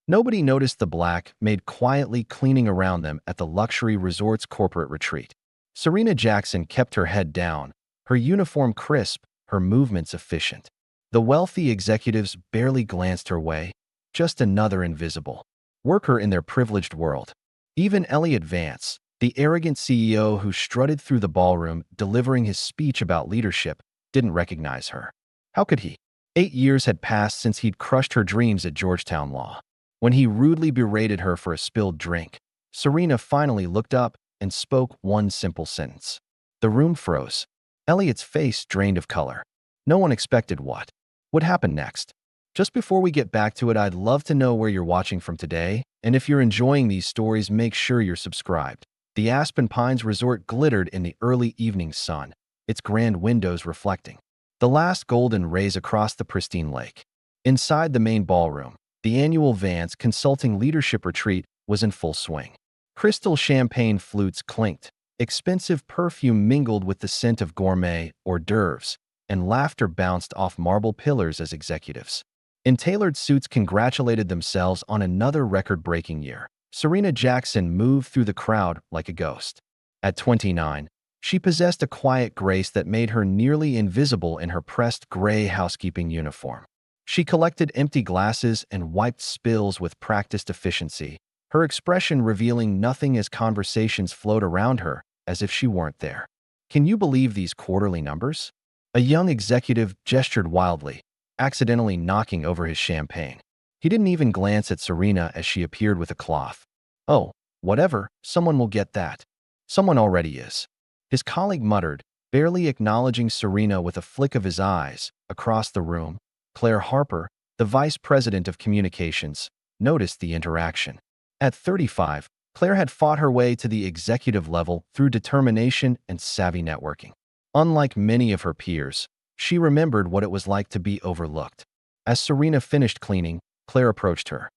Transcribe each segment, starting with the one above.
Nobody noticed the Black Maid quietly cleaning around them at the luxury resort's corporate retreat. Serena Jackson kept her head down, her uniform crisp, her movements efficient. The wealthy executives barely glanced her way, just another invisible worker in their privileged world. Even Elliot Vance, the arrogant CEO who strutted through the ballroom delivering his speech about leadership, didn't recognize her. How could he? 8 years had passed since he'd crushed her dreams at Georgetown Law. When he rudely berated her for a spilled drink, Serena finally looked up and spoke one simple sentence. The room froze. Elliot's face drained of color. No one expected what would happen next. Just before we get back to it, I'd love to know where you're watching from today, and if you're enjoying these stories, make sure you're subscribed. The Aspen Pines Resort glittered in the early evening sun, its grand windows reflecting the last golden rays across the pristine lake. Inside the main ballroom, the annual Vance Consulting Leadership Retreat was in full swing. Crystal champagne flutes clinked, expensive perfume mingled with the scent of gourmet hors d'oeuvres, and laughter bounced off marble pillars as executives in tailored suits congratulated themselves on another record-breaking year. Serena Jackson moved through the crowd like a ghost. At 29, she possessed a quiet grace that made her nearly invisible in her pressed gray housekeeping uniform. She collected empty glasses and wiped spills with practiced efficiency, her expression revealing nothing as conversations flowed around her as if she weren't there. Can you believe these quarterly numbers? A young executive gestured wildly, accidentally knocking over his champagne. He didn't even glance at Serena as she appeared with a cloth. Oh, whatever, someone will get that. Someone already is. His colleague muttered, barely acknowledging Serena with a flick of his eyes. Across the room, Claire Harper, the vice president of communications, noticed the interaction. At 35, Claire had fought her way to the executive level through determination and savvy networking. Unlike many of her peers, she remembered what it was like to be overlooked. As Serena finished cleaning, Claire approached her.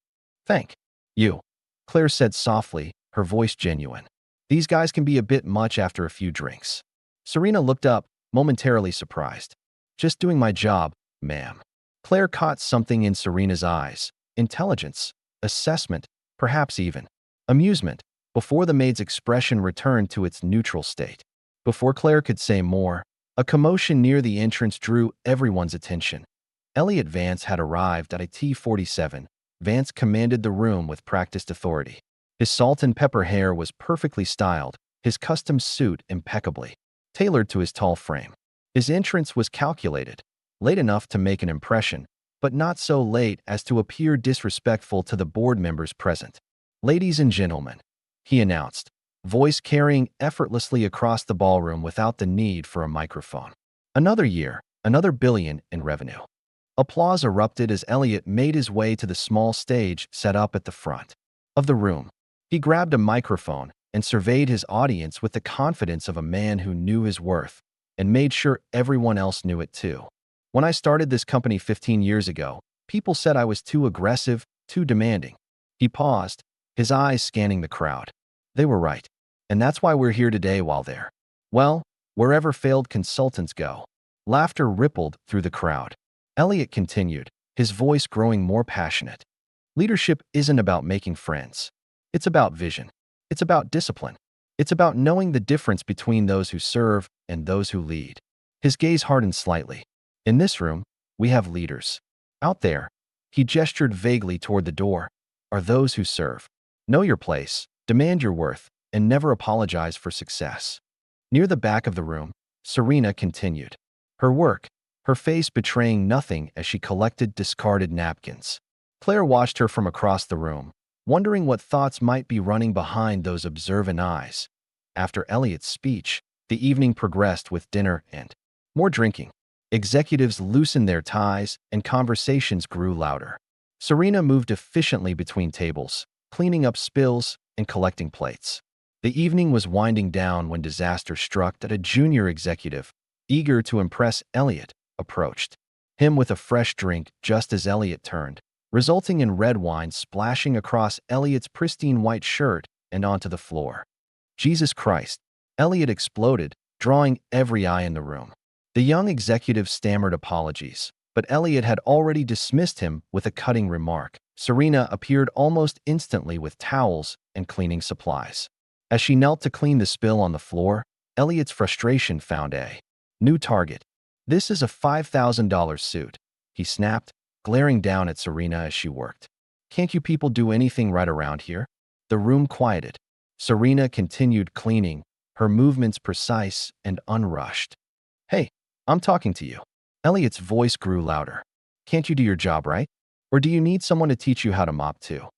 "Thank you," Claire said softly, her voice genuine. "These guys can be a bit much after a few drinks." Serena looked up, momentarily surprised. "Just doing my job, ma'am." Claire caught something in Serena's eyes. Intelligence, assessment, perhaps even amusement, before the maid's expression returned to its neutral state. Before Claire could say more, a commotion near the entrance drew everyone's attention. Elliot Vance had arrived at a T-47. Vance commanded the room with practiced authority. His salt and pepper hair was perfectly styled, his custom suit impeccably tailored to his tall frame. His entrance was calculated, late enough to make an impression, but not so late as to appear disrespectful to the board members present. "Ladies and gentlemen," he announced, voice carrying effortlessly across the ballroom without the need for a microphone. Another year, another billion in revenue. Applause erupted as Elliot made his way to the small stage set up at the front of the room. He grabbed a microphone and surveyed his audience with the confidence of a man who knew his worth and made sure everyone else knew it too. "When I started this company 15 years ago, people said I was too aggressive, too demanding." He paused, his eyes scanning the crowd. They were right. And that's why we're here today while they're, well, wherever failed consultants go. Laughter rippled through the crowd. Elliot continued, his voice growing more passionate. "Leadership isn't about making friends. It's about vision. It's about discipline. It's about knowing the difference between those who serve and those who lead." His gaze hardened slightly. "In this room, we have leaders. Out there," he gestured vaguely toward the door, "are those who serve. Know your place, demand your worth, and never apologize for success." Near the back of the room, Serena continued her work, her face betraying nothing as she collected discarded napkins. Claire watched her from across the room, wondering what thoughts might be running behind those observant eyes. After Elliot's speech, the evening progressed with dinner and more drinking. Executives loosened their ties and conversations grew louder. Serena moved efficiently between tables, cleaning up spills and collecting plates. The evening was winding down when disaster struck at a junior executive, eager to impress Elliot, approached him with a fresh drink just as Elliot turned, resulting in red wine splashing across Elliot's pristine white shirt and onto the floor. "Jesus Christ," Elliot exploded, drawing every eye in the room. The young executive stammered apologies, but Elliot had already dismissed him with a cutting remark. Serena appeared almost instantly with towels and cleaning supplies. As she knelt to clean the spill on the floor, Elliot's frustration found a new target. "This is a $5,000 suit," he snapped, glaring down at Serena as she worked. "Can't you people do anything right around here?" The room quieted. Serena continued cleaning, her movements precise and unrushed. "Hey, I'm talking to you." Elliot's voice grew louder. "Can't you do your job right? Or do you need someone to teach you how to mop too?"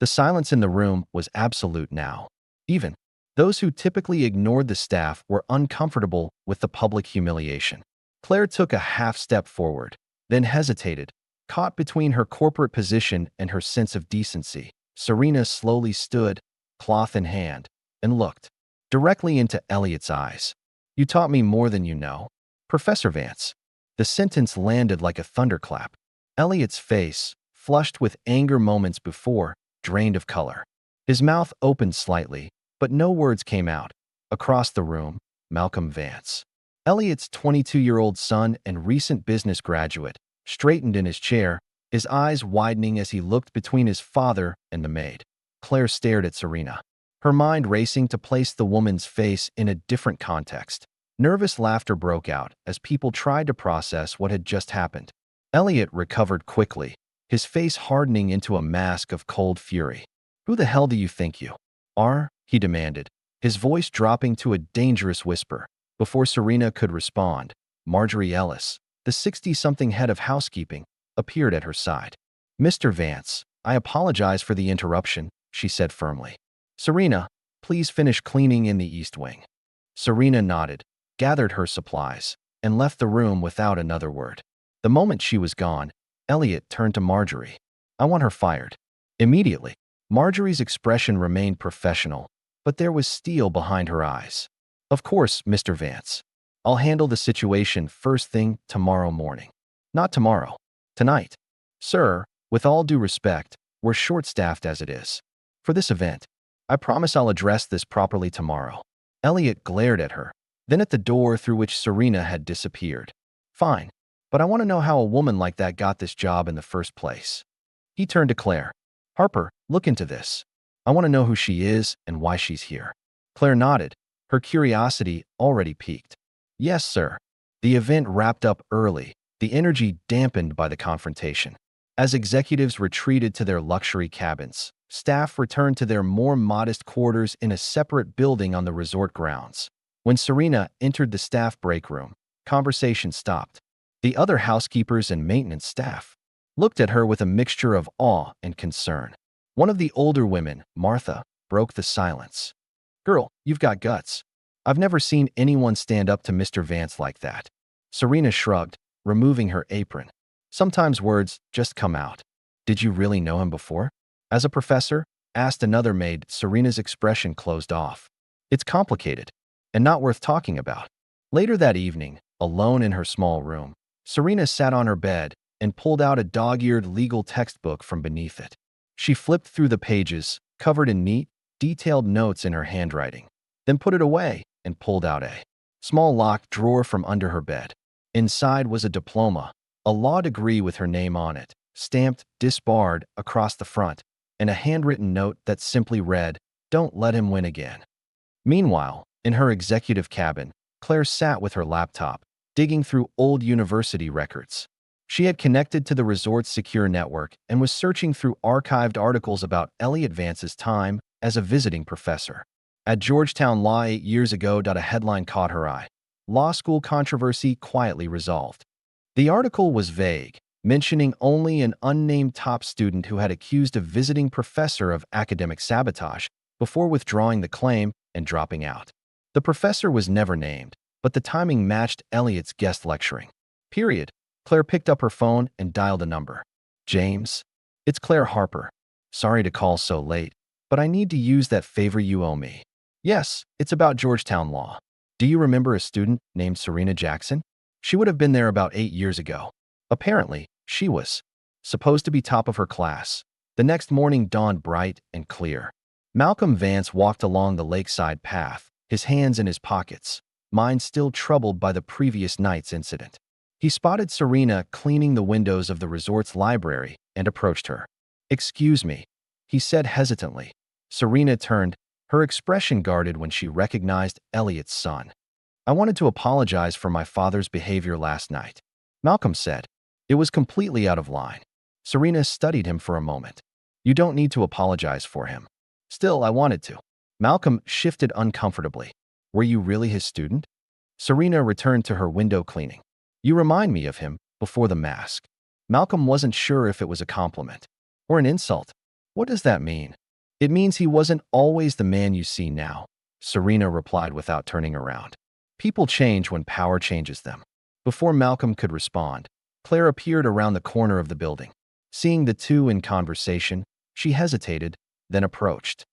The silence in the room was absolute now. Even those who typically ignored the staff were uncomfortable with the public humiliation. Claire took a half step forward, then hesitated, caught between her corporate position and her sense of decency. Serena slowly stood, cloth in hand, and looked directly into Elliot's eyes. "You taught me more than you know, Professor Vance." The sentence landed like a thunderclap. Elliot's face, flushed with anger moments before, drained of color. His mouth opened slightly, but no words came out. Across the room, Malcolm Vance, Elliot's 22-year-old son and recent business graduate, straightened in his chair, his eyes widening as he looked between his father and the maid. Claire stared at Serena, her mind racing to place the woman's face in a different context. Nervous laughter broke out as people tried to process what had just happened. Elliot recovered quickly, his face hardening into a mask of cold fury. "Who the hell do you think you are?" he demanded, his voice dropping to a dangerous whisper. Before Serena could respond, Marjorie Ellis, the 60-something head of housekeeping, appeared at her side. "Mr. Vance, I apologize for the interruption," she said firmly. "Serena, please finish cleaning in the East Wing." Serena nodded, gathered her supplies, and left the room without another word. The moment she was gone, Elliot turned to Marjorie. "I want her fired." Immediately, Marjorie's expression remained professional, but there was steel behind her eyes. "Of course, Mr. Vance. I'll handle the situation first thing tomorrow morning." "Not tomorrow. Tonight." "Sir, with all due respect, we're short-staffed as it is. For this event, I promise I'll address this properly tomorrow." Elliot glared at her, then at the door through which Serena had disappeared. "Fine, but I want to know how a woman like that got this job in the first place." He turned to Claire. "Harper, look into this. I want to know who she is and why she's here." Claire nodded, her curiosity already piqued. "Yes, sir." The event wrapped up early, the energy dampened by the confrontation. As executives retreated to their luxury cabins, staff returned to their more modest quarters in a separate building on the resort grounds. When Serena entered the staff break room, conversation stopped. The other housekeepers and maintenance staff looked at her with a mixture of awe and concern. One of the older women, Martha, broke the silence. "Girl, you've got guts. I've never seen anyone stand up to Mr. Vance like that." Serena shrugged, removing her apron. "Sometimes words just come out." "Did you really know him before?" "As a professor?" asked another maid. Serena's expression closed off. "It's complicated and not worth talking about." Later that evening, alone in her small room, Serena sat on her bed and pulled out a dog-eared legal textbook from beneath it. She flipped through the pages, covered in neat, detailed notes in her handwriting, then put it away and pulled out a small locked drawer from under her bed. Inside was a diploma, a law degree with her name on it, stamped "disbarred" across the front, and a handwritten note that simply read, "Don't let him win again." Meanwhile, in her executive cabin, Claire sat with her laptop, digging through old university records. She had connected to the resort's secure network and was searching through archived articles about Elliot Vance's time as a visiting professor at Georgetown Law 8 years ago. A headline caught her eye. "Law school controversy quietly resolved." The article was vague, mentioning only an unnamed top student who had accused a visiting professor of academic sabotage before withdrawing the claim and dropping out. The professor was never named, but the timing matched Elliot's guest lecturing. Period. Claire picked up her phone and dialed a number. "James? It's Claire Harper. Sorry to call so late, but I need to use that favor you owe me." "Yes, it's about Georgetown Law. Do you remember a student named Serena Jackson? She would have been there about 8 years ago. Apparently, she was supposed to be top of her class." The next morning dawned bright and clear. Malcolm Vance walked along the lakeside path, his hands in his pockets, mind still troubled by the previous night's incident. He spotted Serena cleaning the windows of the resort's library and approached her. Excuse me, he said hesitantly. Serena turned, her expression guarded when she recognized Elliot's son. I wanted to apologize for my father's behavior last night, Malcolm said. It was completely out of line. Serena studied him for a moment. You don't need to apologize for him. Still, I wanted to. Malcolm shifted uncomfortably. Were you really his student? Serena returned to her window cleaning. You remind me of him before the mask. Malcolm wasn't sure if it was a compliment or an insult. What does that mean? It means he wasn't always the man you see now, Serena replied without turning around. People change when power changes them. Before Malcolm could respond, Claire appeared around the corner of the building. Seeing the two in conversation, she hesitated, then approached.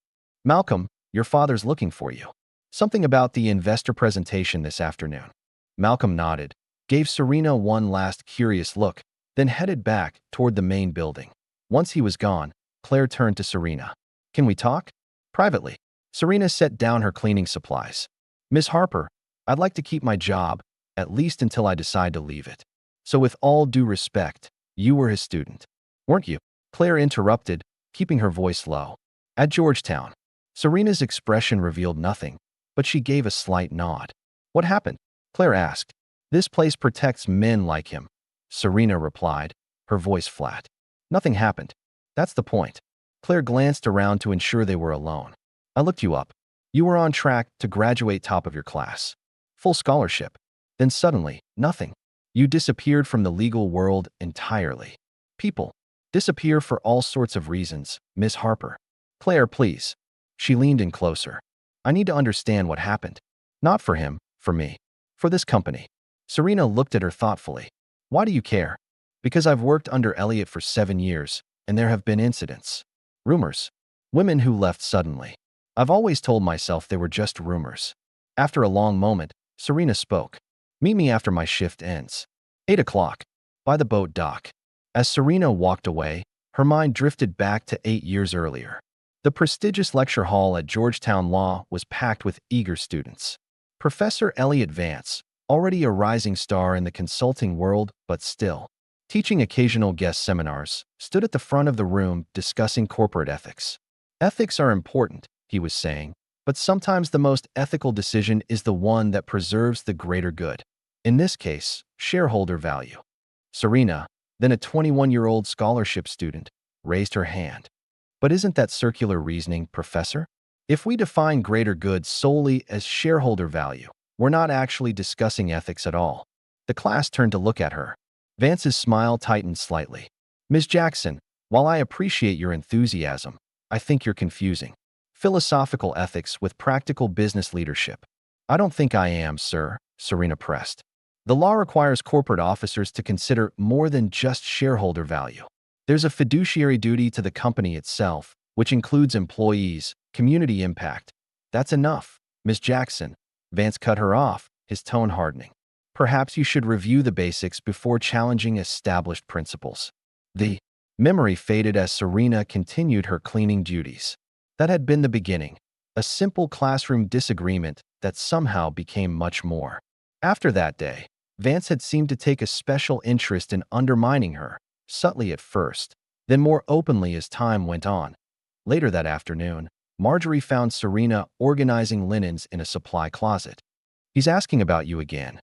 Malcolm, your father's looking for you. Something about the investor presentation this afternoon. Malcolm nodded, gave Serena one last curious look, then headed back toward the main building. Once he was gone, Claire turned to Serena. Can we talk? Privately. Serena set down her cleaning supplies. Miss Harper, I'd like to keep my job, at least until I decide to leave it. So with all due respect, you were his student, weren't you? Claire interrupted, keeping her voice low. At Georgetown. Serena's expression revealed nothing, but she gave a slight nod. What happened? Claire asked. This place protects men like him, Serena replied, her voice flat. Nothing happened. That's the point. Claire glanced around to ensure they were alone. I looked you up. You were on track to graduate top of your class. Full scholarship. Then suddenly, nothing. You disappeared from the legal world entirely. People disappear for all sorts of reasons, Miss Harper. Claire, please. She leaned in closer. I need to understand what happened. Not for him, for me. For this company. Serena looked at her thoughtfully. Why do you care? Because I've worked under Elliot for 7 years, and there have been incidents. Rumors. Women who left suddenly. I've always told myself they were just rumors. After a long moment, Serena spoke. Meet me after my shift ends. 8 o'clock. By the boat dock. As Serena walked away, her mind drifted back to 8 years earlier. The prestigious lecture hall at Georgetown Law was packed with eager students. Professor Elliot Vance, already a rising star in the consulting world, but still teaching occasional guest seminars, stood at the front of the room discussing corporate ethics. Ethics are important, he was saying, but sometimes the most ethical decision is the one that preserves the greater good. In this case, shareholder value. Serena, then a 21-year-old scholarship student, raised her hand. But isn't that circular reasoning, Professor? If we define greater good solely as shareholder value, we're not actually discussing ethics at all. The class turned to look at her. Vance's smile tightened slightly. Ms. Jackson, while I appreciate your enthusiasm, I think you're confusing philosophical ethics with practical business leadership. I don't think I am, sir, Serena pressed. The law requires corporate officers to consider more than just shareholder value. There's a fiduciary duty to the company itself, which includes employees, community impact. That's enough, Ms. Jackson. Vance cut her off, his tone hardening. Perhaps you should review the basics before challenging established principles. The memory faded as Serena continued her cleaning duties. That had been the beginning, a simple classroom disagreement that somehow became much more. After that day, Vance had seemed to take a special interest in undermining her, subtly at first, then more openly as time went on. Later that afternoon, Marjorie found Serena organizing linens in a supply closet. He's asking about you again.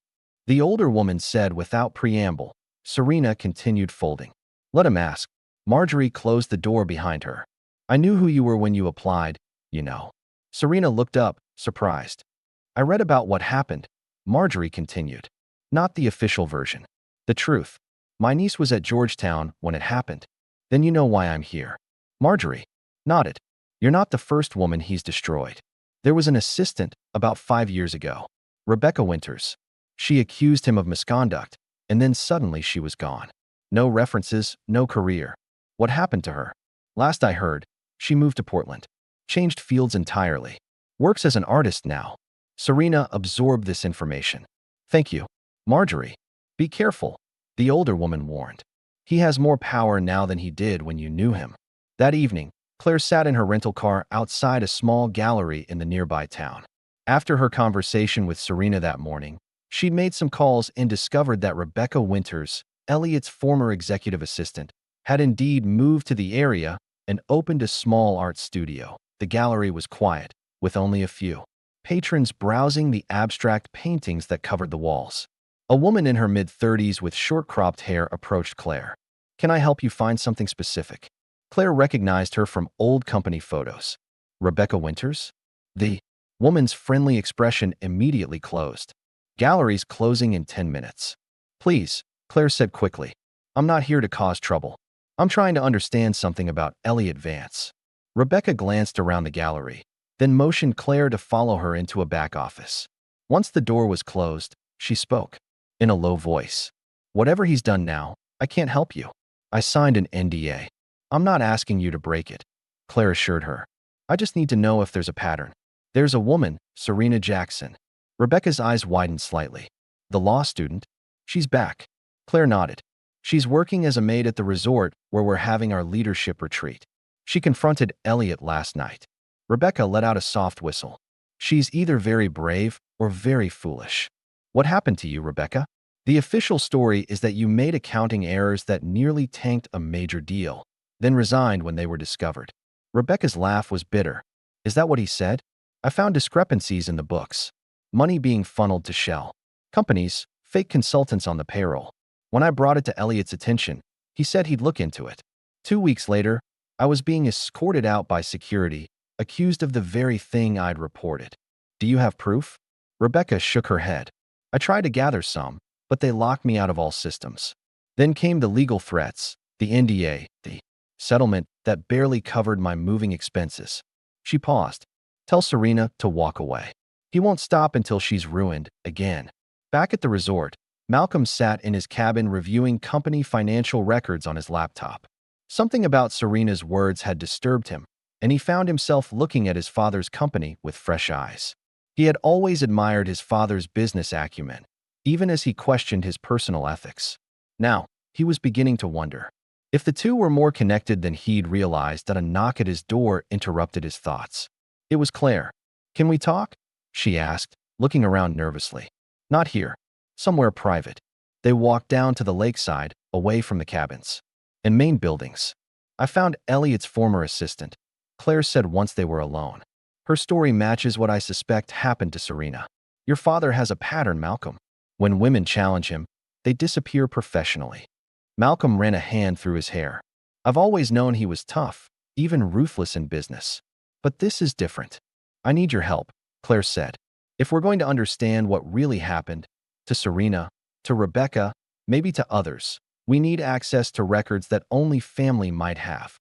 The older woman said without preamble. Serena continued folding. Let him ask. Marjorie closed the door behind her. I knew who you were when you applied, you know. Serena looked up, surprised. I read about what happened, Marjorie continued. Not the official version. The truth. My niece was at Georgetown when it happened. Then you know why I'm here. Marjorie nodded. You're not the first woman he's destroyed. There was an assistant about 5 years ago, Rebecca Winters. She accused him of misconduct, and then suddenly she was gone. No references, no career. What happened to her? Last I heard, she moved to Portland. Changed fields entirely. Works as an artist now. Serena absorbed this information. Thank you. Marjorie. Be careful, the older woman warned. He has more power now than he did when you knew him. That evening, Claire sat in her rental car outside a small gallery in the nearby town. After her conversation with Serena that morning, she'd made some calls and discovered that Rebecca Winters, Elliot's former executive assistant, had indeed moved to the area and opened a small art studio. The gallery was quiet, with only a few patrons browsing the abstract paintings that covered the walls. A woman in her mid-30s with short cropped hair approached Claire. "Can I help you find something specific?" Claire recognized her from old company photos. "Rebecca Winters?" The woman's friendly expression immediately closed. "Gallery's closing in 10 minutes. Please," Claire said quickly. "I'm not here to cause trouble. I'm trying to understand something about Elliot Vance." Rebecca glanced around the gallery, then motioned Claire to follow her into a back office. Once the door was closed, she spoke in a low voice. "Whatever he's done now, I can't help you. I signed an NDA. I'm not asking you to break it," Claire assured her. "I just need to know if there's a pattern." "There's a woman, Serena Jackson." Rebecca's eyes widened slightly. "The law student? She's back." Claire nodded. "She's working as a maid at the resort where we're having our leadership retreat. She confronted Elliot last night." Rebecca let out a soft whistle. "She's either very brave or very foolish." "What happened to you, Rebecca?" "The official story is that you made accounting errors that nearly tanked a major deal, then resigned when they were discovered." Rebecca's laugh was bitter. "Is that what he said?" "I found discrepancies in the books. Money being funneled to shell companies, fake consultants on the payroll. When I brought it to Elliot's attention, he said he'd look into it. 2 weeks later, I was being escorted out by security, accused of the very thing I'd reported." "Do you have proof?" Rebecca shook her head. "I tried to gather some, but they locked me out of all systems." Then came the legal threats, the NDA, the settlement that barely covered my moving expenses. She paused. "Tell Serena to walk away. He won't stop until she's ruined again." Back at the resort, Malcolm sat in his cabin reviewing company financial records on his laptop. Something about Serena's words had disturbed him, and he found himself looking at his father's company with fresh eyes. He had always admired his father's business acumen, even as he questioned his personal ethics. Now, he was beginning to wonder if the two were more connected than he'd realized. That a knock at his door interrupted his thoughts. It was Claire. "Can we talk?" she asked, looking around nervously. "Not here. Somewhere private." They walked down to the lakeside, away from the cabins and main buildings. "I found Elliot's former assistant," Claire said once they were alone. "Her story matches what I suspect happened to Serena. Your father has a pattern, Malcolm. When women challenge him, they disappear professionally." Malcolm ran a hand through his hair. "I've always known he was tough, even ruthless in business. But this is different." "I need your help," Claire said. "If we're going to understand what really happened to Serena, to Rebecca, maybe to others, we need access to records that only family might have."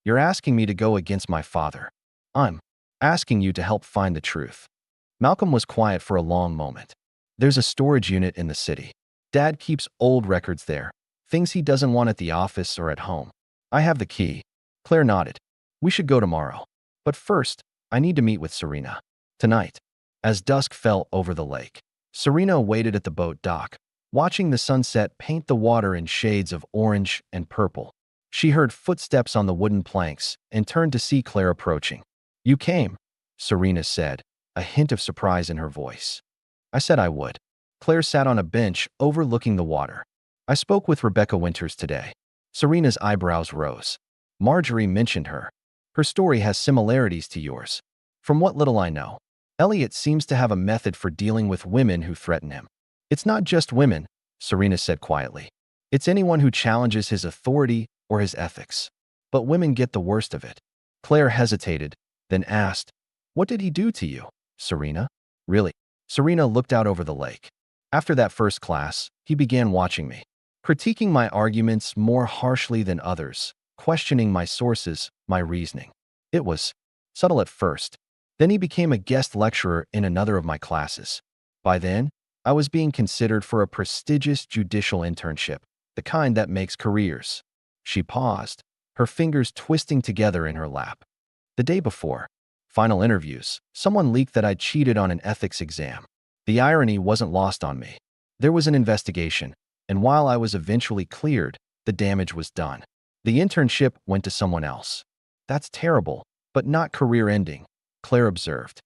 "You're asking me to go against my father." "I'm asking you to help find the truth." Malcolm was quiet for a long moment. "There's a storage unit in the city. Dad keeps old records there, things he doesn't want at the office or at home. I have the key." Claire nodded. "We should go tomorrow. But first, I need to meet with Serena. Tonight." As dusk fell over the lake, Serena waited at the boat dock, watching the sunset paint the water in shades of orange and purple. She heard footsteps on the wooden planks and turned to see Claire approaching. "You came," Serena said, a hint of surprise in her voice. "I said I would." Claire sat on a bench overlooking the water. "I spoke with Rebecca Winters today." Serena's eyebrows rose. "Marjorie mentioned her. Her story has similarities to yours. From what little I know, Elliot seems to have a method for dealing with women who threaten him." "It's not just women," Serena said quietly. "It's anyone who challenges his authority or his ethics. But women get the worst of it." Claire hesitated, then asked, "What did he do to you, Serena?" "Really?" Serena looked out over the lake. "After that first class, he began watching me, critiquing my arguments more harshly than others, questioning my sources, my reasoning. It was subtle at first. Then he became a guest lecturer in another of my classes. By then, I was being considered for a prestigious judicial internship, the kind that makes careers." She paused, her fingers twisting together in her lap. "The day before final interviews, someone leaked that I'd cheated on an ethics exam. The irony wasn't lost on me. There was an investigation, and while I was eventually cleared, the damage was done. The internship went to someone else." "That's terrible, but not career-ending," Claire observed.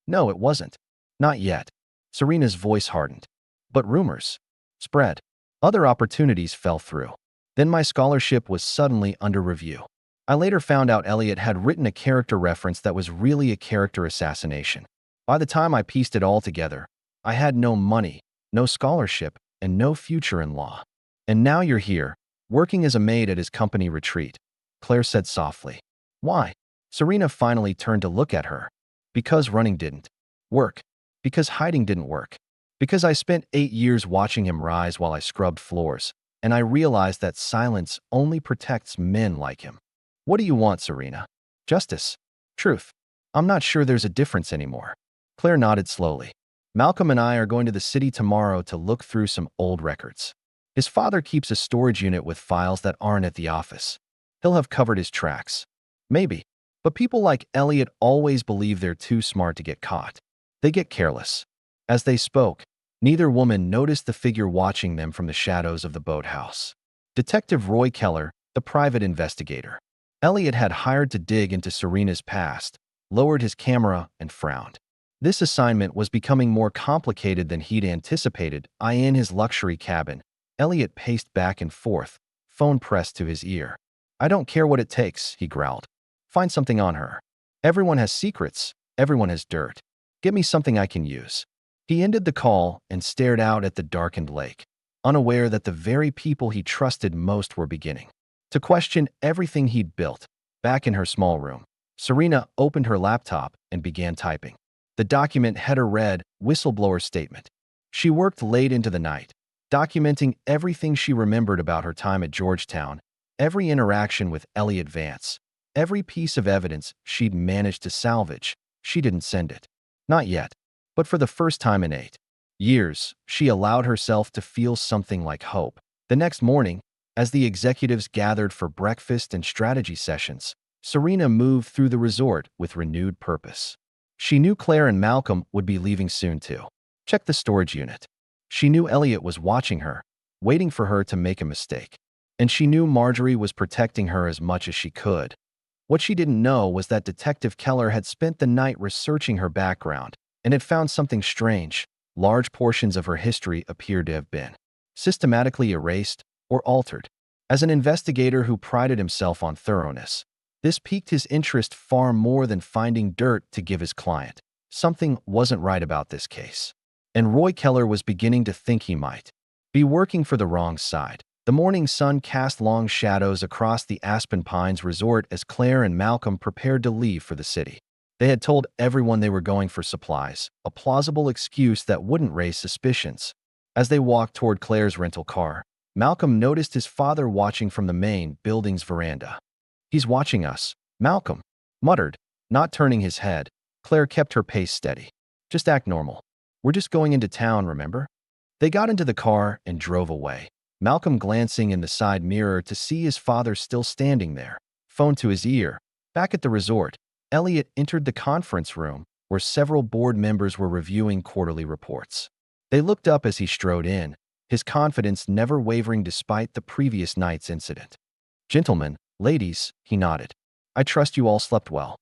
"No, it wasn't. Not yet." Serena's voice hardened. "But rumors spread. Other opportunities fell through. Then my scholarship was suddenly under review. I later found out Elliot had written a character reference that was really a character assassination. By the time I pieced it all together, I had no money, no scholarship, and no future in law. And now you're here, working as a maid at his company retreat, Claire said softly. Why? Serena finally turned to look at her. Because running didn't work. Because hiding didn't work. Because I spent 8 years watching him rise while I scrubbed floors, and I realized that silence only protects men like him. What do you want, Serena? Justice. Truth. I'm not sure there's a difference anymore. Claire nodded slowly. Malcolm and I are going to the city tomorrow to look through some old records. His father keeps a storage unit with files that aren't at the office. He'll have covered his tracks. Maybe. But people like Elliot always believe they're too smart to get caught. They get careless. As they spoke, neither woman noticed the figure watching them from the shadows of the boathouse. Detective Roy Keller, the private investigator. Elliot had hired to dig into Serena's past, lowered his camera, and frowned. This assignment was becoming more complicated than he'd anticipated. In his luxury cabin, Elliot paced back and forth, phone pressed to his ear. I don't care what it takes, he growled. Find something on her. Everyone has secrets. Everyone has dirt. Get me something I can use. He ended the call and stared out at the darkened lake, unaware that the very people he trusted most were beginning to question everything he'd built. Back in her small room, Serena opened her laptop and began typing. The document header read, Whistleblower Statement. She worked late into the night, documenting everything she remembered about her time at Georgetown, every interaction with Elliot Vance, every piece of evidence she'd managed to salvage. She didn't send it. Not yet. But for the first time in 8 years, she allowed herself to feel something like hope. The next morning, as the executives gathered for breakfast and strategy sessions, Serena moved through the resort with renewed purpose. She knew Claire and Malcolm would be leaving soon too. Check the storage unit. She knew Elliot was watching her, waiting for her to make a mistake. And she knew Marjorie was protecting her as much as she could. What she didn't know was that Detective Keller had spent the night researching her background and had found something strange. Large portions of her history appeared to have been systematically erased or altered. As an investigator who prided himself on thoroughness, this piqued his interest far more than finding dirt to give his client. Something wasn't right about this case. And Roy Keller was beginning to think he might be working for the wrong side. The morning sun cast long shadows across the Aspen Pines resort as Claire and Malcolm prepared to leave for the city. They had told everyone they were going for supplies, a plausible excuse that wouldn't raise suspicions. As they walked toward Claire's rental car, Malcolm noticed his father watching from the main building's veranda. He's watching us, Malcolm muttered, not turning his head. Claire kept her pace steady. Just act normal. We're just going into town, remember? They got into the car and drove away. Malcolm glancing in the side mirror to see his father still standing there, phone to his ear. Back at the resort, Elliot entered the conference room where several board members were reviewing quarterly reports. They looked up as he strode in, his confidence never wavering despite the previous night's incident. Gentlemen, ladies, he nodded. I trust you all slept well.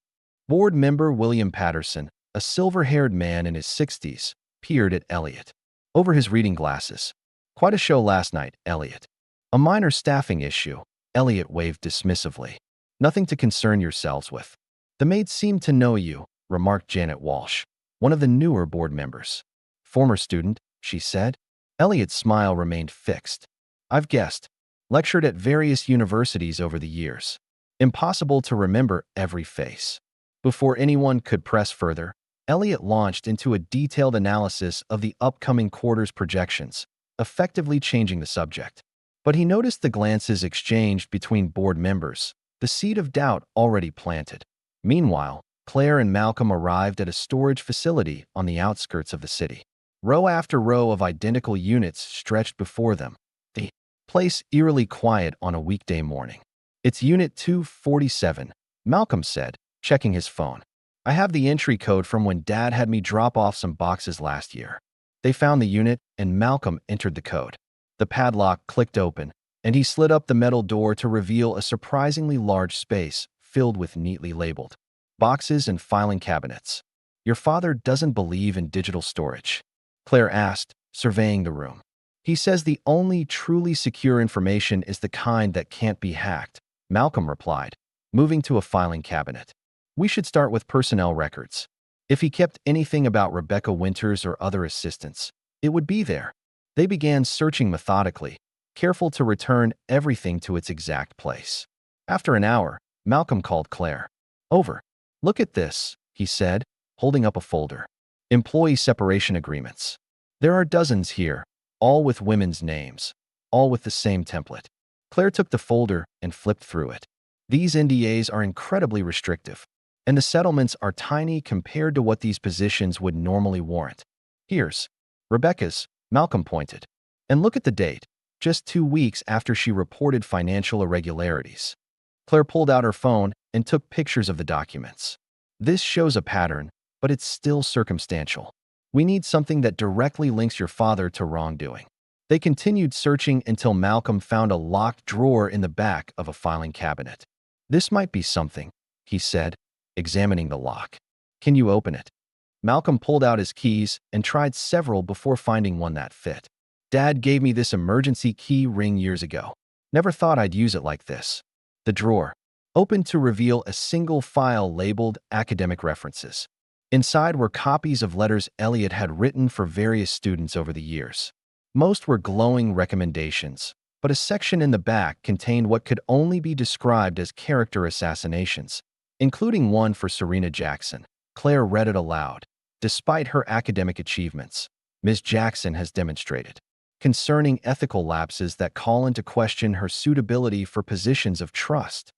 Board member William Patterson, a silver-haired man in his 60s, peered at Elliot over his reading glasses. Quite a show last night, Elliot. A minor staffing issue, Elliot waved dismissively. Nothing to concern yourselves with. The maid seemed to know you, remarked Janet Walsh, one of the newer board members. Former student, she said. Elliot's smile remained fixed. I've guessed. Lectured at various universities over the years. Impossible to remember every face. Before anyone could press further, Elliot launched into a detailed analysis of the upcoming quarter's projections, effectively changing the subject. But he noticed the glances exchanged between board members, the seed of doubt already planted. Meanwhile, Claire and Malcolm arrived at a storage facility on the outskirts of the city. Row after row of identical units stretched before them, the place eerily quiet on a weekday morning. It's Unit 247, Malcolm said, checking his phone. I have the entry code from when Dad had me drop off some boxes last year. They found the unit, and Malcolm entered the code. The padlock clicked open, and he slid up the metal door to reveal a surprisingly large space filled with neatly labeled boxes and filing cabinets. Your father doesn't believe in digital storage, Claire asked, surveying the room. He says the only truly secure information is the kind that can't be hacked, Malcolm replied, moving to a filing cabinet. We should start with personnel records. If he kept anything about Rebecca Winters or other assistants, it would be there. They began searching methodically, careful to return everything to its exact place. After an hour, Malcolm called Claire. Over. Look at this, he said, holding up a folder. Employee separation agreements. There are dozens here, all with women's names, all with the same template. Claire took the folder and flipped through it. These NDAs are incredibly restrictive, and the settlements are tiny compared to what these positions would normally warrant. Here's Rebecca's, Malcolm pointed. And look at the date, just 2 weeks after she reported financial irregularities. Claire pulled out her phone and took pictures of the documents. This shows a pattern, but it's still circumstantial. We need something that directly links your father to wrongdoing. They continued searching until Malcolm found a locked drawer in the back of a filing cabinet. This might be something, he said, examining the lock. Can you open it? Malcolm pulled out his keys and tried several before finding one that fit. Dad gave me this emergency key ring years ago. Never thought I'd use it like this. The drawer opened to reveal a single file labeled Academic References. Inside were copies of letters Elliot had written for various students over the years. Most were glowing recommendations, but a section in the back contained what could only be described as character assassinations, including one for Serena Jackson. Claire read it aloud. Despite her academic achievements, Ms. Jackson has demonstrated concerning ethical lapses that call into question her suitability for positions of trust.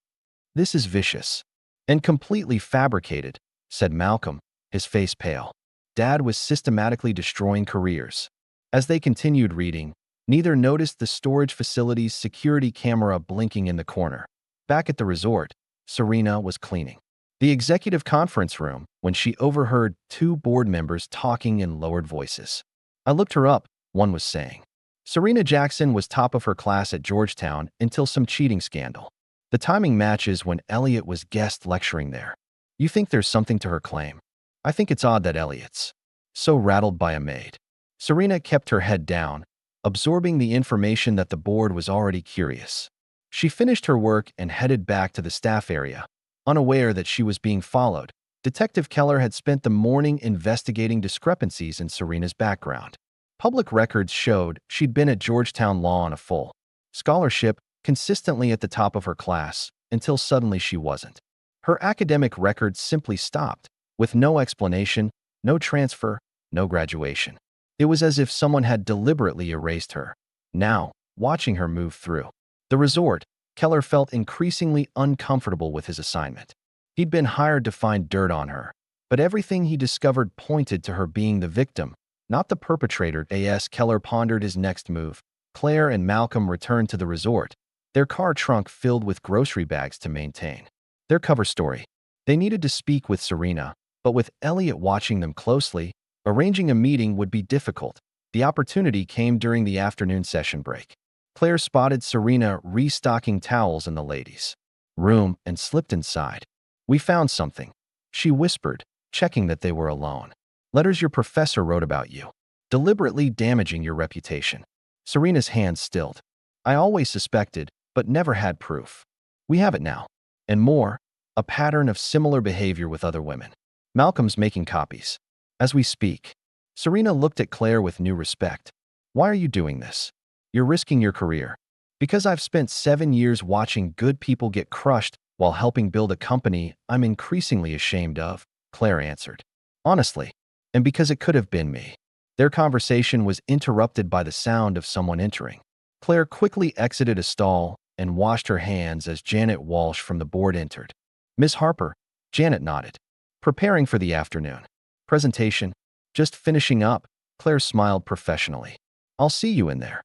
This is vicious and completely fabricated, said Malcolm, his face pale. Dad was systematically destroying careers. As they continued reading, neither noticed the storage facility's security camera blinking in the corner. Back at the resort, Serena was cleaning the executive conference room when she overheard 2 board members talking in lowered voices. I looked her up, one was saying. Serena Jackson was top of her class at Georgetown until some cheating scandal. The timing matches when Elliot was guest lecturing there. You think there's something to her claim? I think it's odd that Elliot's so rattled by a maid. Serena kept her head down, absorbing the information that the board was already curious. She finished her work and headed back to the staff area, unaware that she was being followed. Detective Keller had spent the morning investigating discrepancies in Serena's background. Public records showed she'd been at Georgetown Law on a full scholarship, consistently at the top of her class, until suddenly she wasn't. Her academic records simply stopped, with no explanation, no transfer, no graduation. It was as if someone had deliberately erased her. Now, watching her move through the resort, Keller felt increasingly uncomfortable with his assignment. He'd been hired to find dirt on her, but everything he discovered pointed to her being the victim, not the perpetrator. As Keller pondered his next move, Claire and Malcolm returned to the resort, their car trunk filled with grocery bags to maintain their cover story. They needed to speak with Serena, but with Elliot watching them closely, arranging a meeting would be difficult. The opportunity came during the afternoon session break. Claire spotted Serena restocking towels in the ladies' room and slipped inside. We found something, she whispered, checking that they were alone. Letters your professor wrote about you, deliberately damaging your reputation. Serena's hands stilled. I always suspected, but never had proof. We have it now. And more, a pattern of similar behavior with other women. Malcolm's making copies. As we speak, Serena looked at Claire with new respect. Why are you doing this? You're risking your career. Because I've spent 7 years watching good people get crushed while helping build a company I'm increasingly ashamed of, Claire answered. Honestly, and because it could have been me. Their conversation was interrupted by the sound of someone entering. Claire quickly exited a stall and washed her hands as Janet Walsh from the board entered. Miss Harper, Janet nodded. Preparing for the afternoon presentation. Just finishing up, Claire smiled professionally. I'll see you in there.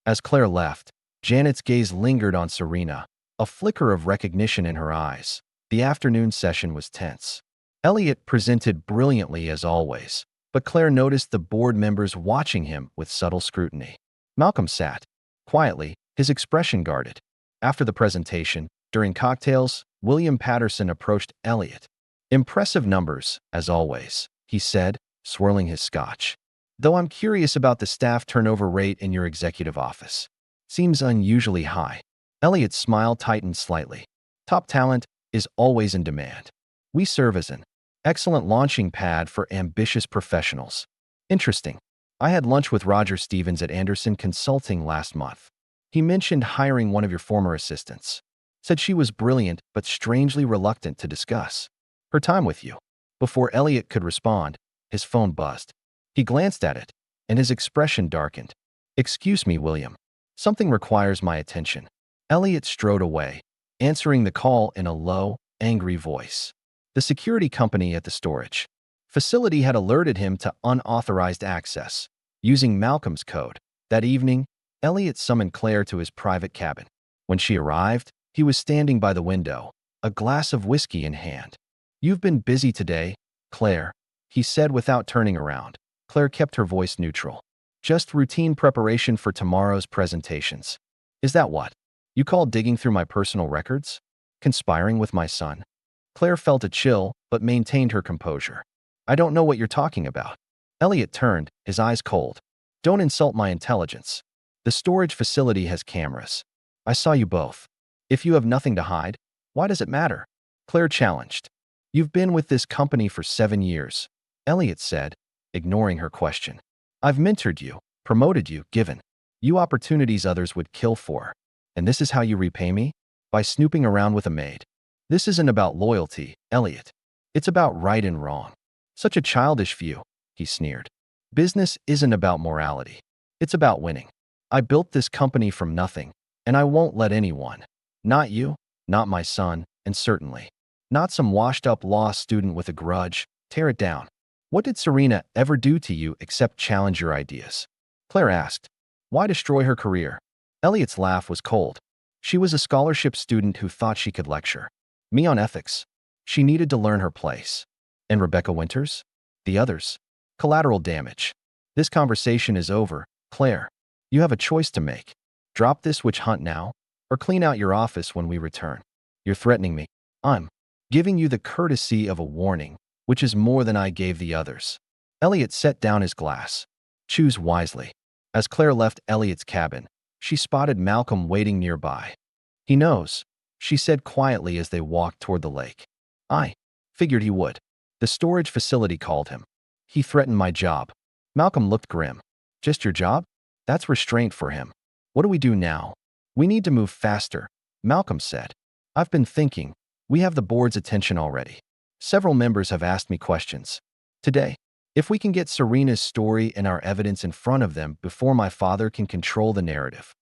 As Claire left, Janet's gaze lingered on Serena, a flicker of recognition in her eyes. The afternoon session was tense. Elliot presented brilliantly as always, but Claire noticed the board members watching him with subtle scrutiny. Malcolm sat quietly, his expression guarded. After the presentation, during cocktails, William Patterson approached Elliot. Impressive numbers, as always, he said, swirling his scotch. Though I'm curious about the staff turnover rate in your executive office. Seems unusually high. Elliot's smile tightened slightly. Top talent is always in demand. We serve as an excellent launching pad for ambitious professionals. Interesting. I had lunch with Roger Stevens at Anderson Consulting last month. He mentioned hiring one of your former assistants. Said she was brilliant but strangely reluctant to discuss her time with you. Before Elliot could respond, his phone buzzed. He glanced at it, and his expression darkened. Excuse me, William. Something requires my attention. Elliot strode away, answering the call in a low, angry voice. The security company at the storage facility had alerted him to unauthorized access. Using Malcolm's code, that evening, Elliot summoned Claire to his private cabin. When she arrived, he was standing by the window, a glass of whiskey in hand. You've been busy today, Claire, he said without turning around. Claire kept her voice neutral. Just routine preparation for tomorrow's presentations. Is that what you call digging through my personal records? Conspiring with my son? Claire felt a chill, but maintained her composure. I don't know what you're talking about. Elliot turned, his eyes cold. Don't insult my intelligence. The storage facility has cameras. I saw you both. If you have nothing to hide, why does it matter? Claire challenged. You've been with this company for 7 years, Elliot said, ignoring her question. I've mentored you, promoted you, given you opportunities others would kill for. And this is how you repay me? By snooping around with a maid. This isn't about loyalty, Elliot. It's about right and wrong. Such a childish view, he sneered. Business isn't about morality. It's about winning. I built this company from nothing, and I won't let anyone, not you, not my son, and certainly not some washed-up law student with a grudge, tear it down. What did Serena ever do to you except challenge your ideas? Claire asked. Why destroy her career? Elliot's laugh was cold. She was a scholarship student who thought she could lecture me on ethics. She needed to learn her place. And Rebecca Winters? The others? Collateral damage. This conversation is over, Claire. You have a choice to make. Drop this witch hunt now, or clean out your office when we return. You're threatening me. I'm giving you the courtesy of a warning, which is more than I gave the others. Elliot set down his glass. Choose wisely. As Claire left Elliot's cabin, she spotted Malcolm waiting nearby. He knows, she said quietly as they walked toward the lake. I figured he would. The storage facility called him. He threatened my job. Malcolm looked grim. Just your job? That's restraint for him. What do we do now? We need to move faster, Malcolm said. I've been thinking. We have the board's attention already. Several members have asked me questions. Today, if we can get Serena's story and our evidence in front of them before my father can control the narrative.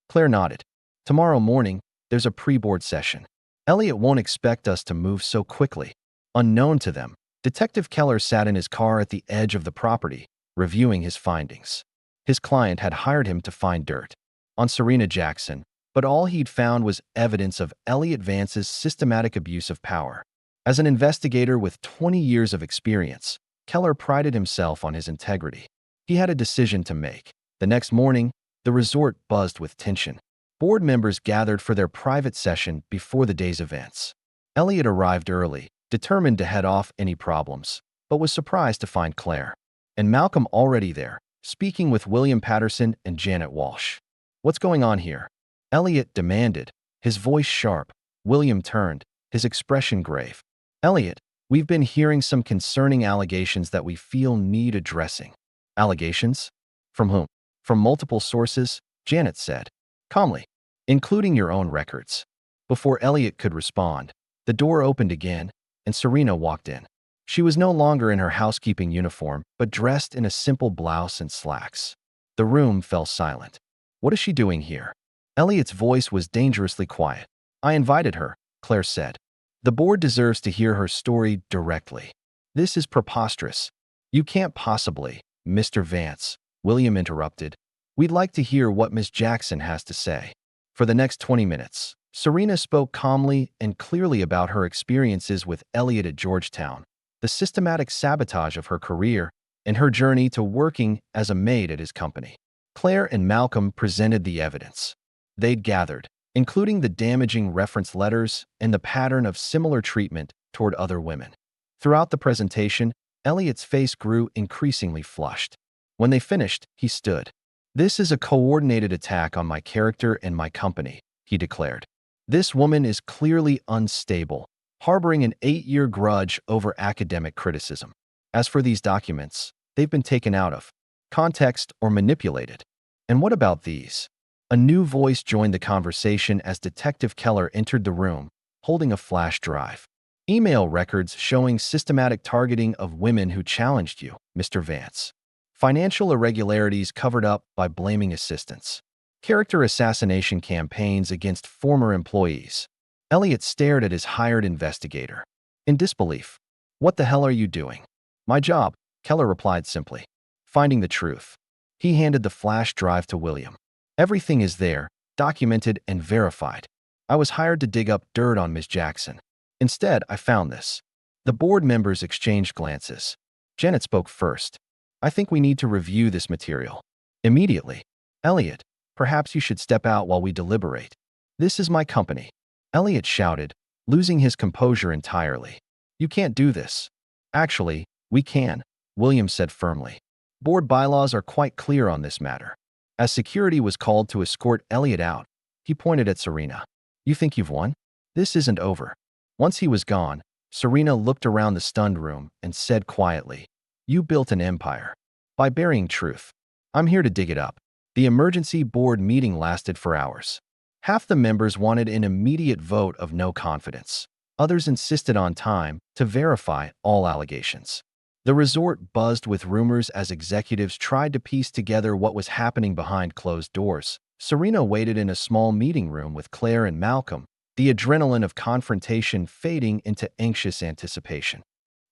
Claire nodded. Tomorrow morning, there's a pre-board session. Elliot won't expect us to move so quickly. Unknown to them, Detective Keller sat in his car at the edge of the property, reviewing his findings. His client had hired him to find dirt on Serena Jackson, but all he'd found was evidence of Elliot Vance's systematic abuse of power. As an investigator with 20 years of experience, Keller prided himself on his integrity. He had a decision to make. The next morning, the resort buzzed with tension. Board members gathered for their private session before the day's events. Elliot arrived early, determined to head off any problems, but was surprised to find Claire and Malcolm already there, speaking with William Patterson and Janet Walsh. What's going on here? Elliot demanded, his voice sharp. William turned, his expression grave. Elliot, we've been hearing some concerning allegations that we feel need addressing. Allegations? From whom? From multiple sources, Janet said, calmly, including your own records. Before Elliot could respond, the door opened again, and Serena walked in. She was no longer in her housekeeping uniform, but dressed in a simple blouse and slacks. The room fell silent. What is she doing here? Elliot's voice was dangerously quiet. I invited her, Claire said. The board deserves to hear her story directly. This is preposterous. You can't possibly, Mr. Vance, William interrupted. We'd like to hear what Miss Jackson has to say. For the next 20 minutes, Serena spoke calmly and clearly about her experiences with Elliot at Georgetown, the systematic sabotage of her career, and her journey to working as a maid at his company. Claire and Malcolm presented the evidence they'd gathered, including the damaging reference letters and the pattern of similar treatment toward other women. Throughout the presentation, Elliot's face grew increasingly flushed. When they finished, he stood. "This is a coordinated attack on my character and my company," he declared. "This woman is clearly unstable, harboring an 8-year grudge over academic criticism. As for these documents, they've been taken out of context or manipulated. And what about these?" A new voice joined the conversation as Detective Keller entered the room, holding a flash drive. "Email records showing systematic targeting of women who challenged you, Mr. Vance. Financial irregularities covered up by blaming assistants. Character assassination campaigns against former employees." Elliot stared at his hired investigator in disbelief. "What the hell are you doing?" "My job," Keller replied simply. "Finding the truth." He handed the flash drive to William. "Everything is there, documented and verified. I was hired to dig up dirt on Ms. Jackson. Instead, I found this." The board members exchanged glances. Janet spoke first. "I think we need to review this material immediately. Elliot, perhaps you should step out while we deliberate. This is my company." Elliot shouted, losing his composure entirely. "You can't do this." "Actually, we can," William said firmly. "Board bylaws are quite clear on this matter." As security was called to escort Elliot out, he pointed at Serena. "You think you've won? This isn't over." Once he was gone, Serena looked around the stunned room and said quietly, "You built an empire by burying truth. I'm here to dig it up." The emergency board meeting lasted for hours. Half the members wanted an immediate vote of no confidence. Others insisted on time to verify all allegations. The resort buzzed with rumors as executives tried to piece together what was happening behind closed doors. Serena waited in a small meeting room with Claire and Malcolm, the adrenaline of confrontation fading into anxious anticipation.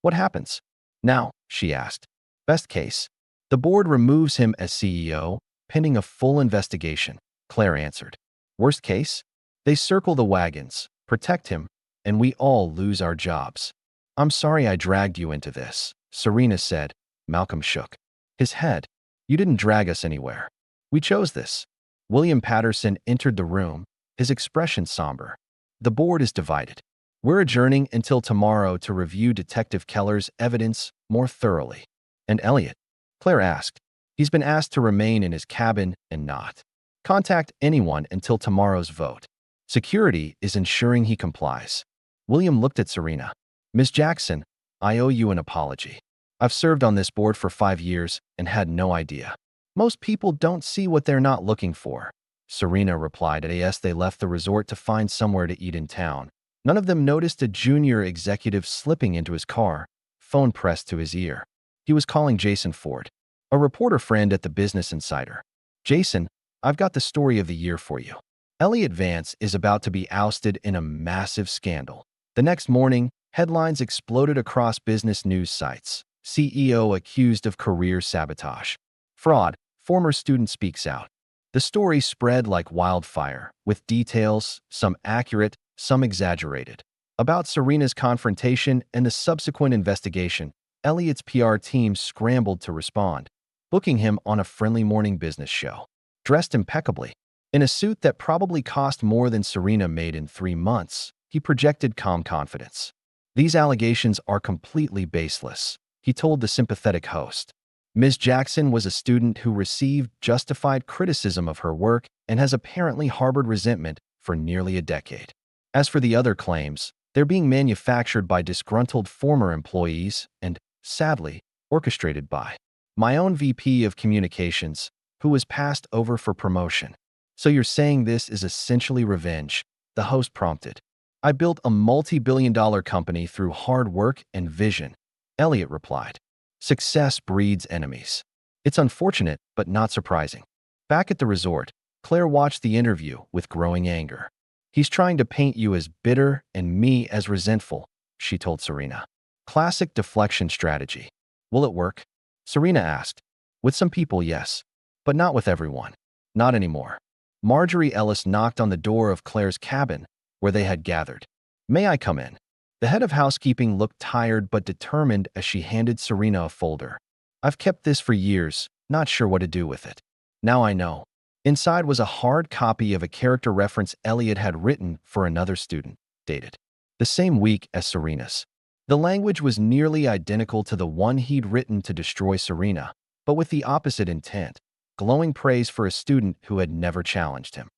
"What happens now?" she asked. "Best case, the board removes him as CEO, pending a full investigation," Claire answered. "Worst case, they circle the wagons, protect him, and we all lose our jobs." "I'm sorry I dragged you into this," Serena said. Malcolm shook his head. "You didn't drag us anywhere. We chose this." William Patterson entered the room, his expression somber. "The board is divided. We're adjourning until tomorrow to review Detective Keller's evidence more thoroughly." "And Elliot?" Claire asked. "He's been asked to remain in his cabin and not contact anyone until tomorrow's vote. Security is ensuring he complies." William looked at Serena. "Ms. Jackson, I owe you an apology. I've served on this board for 5 years and had no idea." "Most people don't see what they're not looking for," Serena replied as they left the resort to find somewhere to eat in town. None of them noticed a junior executive slipping into his car, phone pressed to his ear. He was calling Jason Ford, a reporter friend at the Business Insider. "Jason, I've got the story of the year for you. Elliot Vance is about to be ousted in a massive scandal." The next morning, headlines exploded across business news sites. CEO accused of career sabotage. Fraud, former student speaks out. The story spread like wildfire, with details, some accurate, some exaggerated. About Serena's confrontation and the subsequent investigation, Elliot's PR team scrambled to respond, booking him on a friendly morning business show. Dressed impeccably, in a suit that probably cost more than Serena made in 3 months, he projected calm confidence. "These allegations are completely baseless," he told the sympathetic host. "Ms. Jackson was a student who received justified criticism of her work and has apparently harbored resentment for nearly a decade. As for the other claims, they're being manufactured by disgruntled former employees and, sadly, orchestrated by my own VP of Communications, who was passed over for promotion." "So you're saying this is essentially revenge?" the host prompted. "I built a multi-billion-dollar company through hard work and vision," Elliot replied. "Success breeds enemies. It's unfortunate, but not surprising." Back at the resort, Claire watched the interview with growing anger. "He's trying to paint you as bitter and me as resentful," she told Serena. "Classic deflection strategy." "Will it work?" Serena asked. "With some people, yes. But not with everyone. Not anymore." Marjorie Ellis knocked on the door of Claire's cabin, where they had gathered. "May I come in?" The head of housekeeping looked tired but determined as she handed Serena a folder. "I've kept this for years, not sure what to do with it. Now I know." Inside was a hard copy of a character reference Elliot had written for another student, dated the same week as Serena's. The language was nearly identical to the one he'd written to destroy Serena, but with the opposite intent, glowing praise for a student who had never challenged him.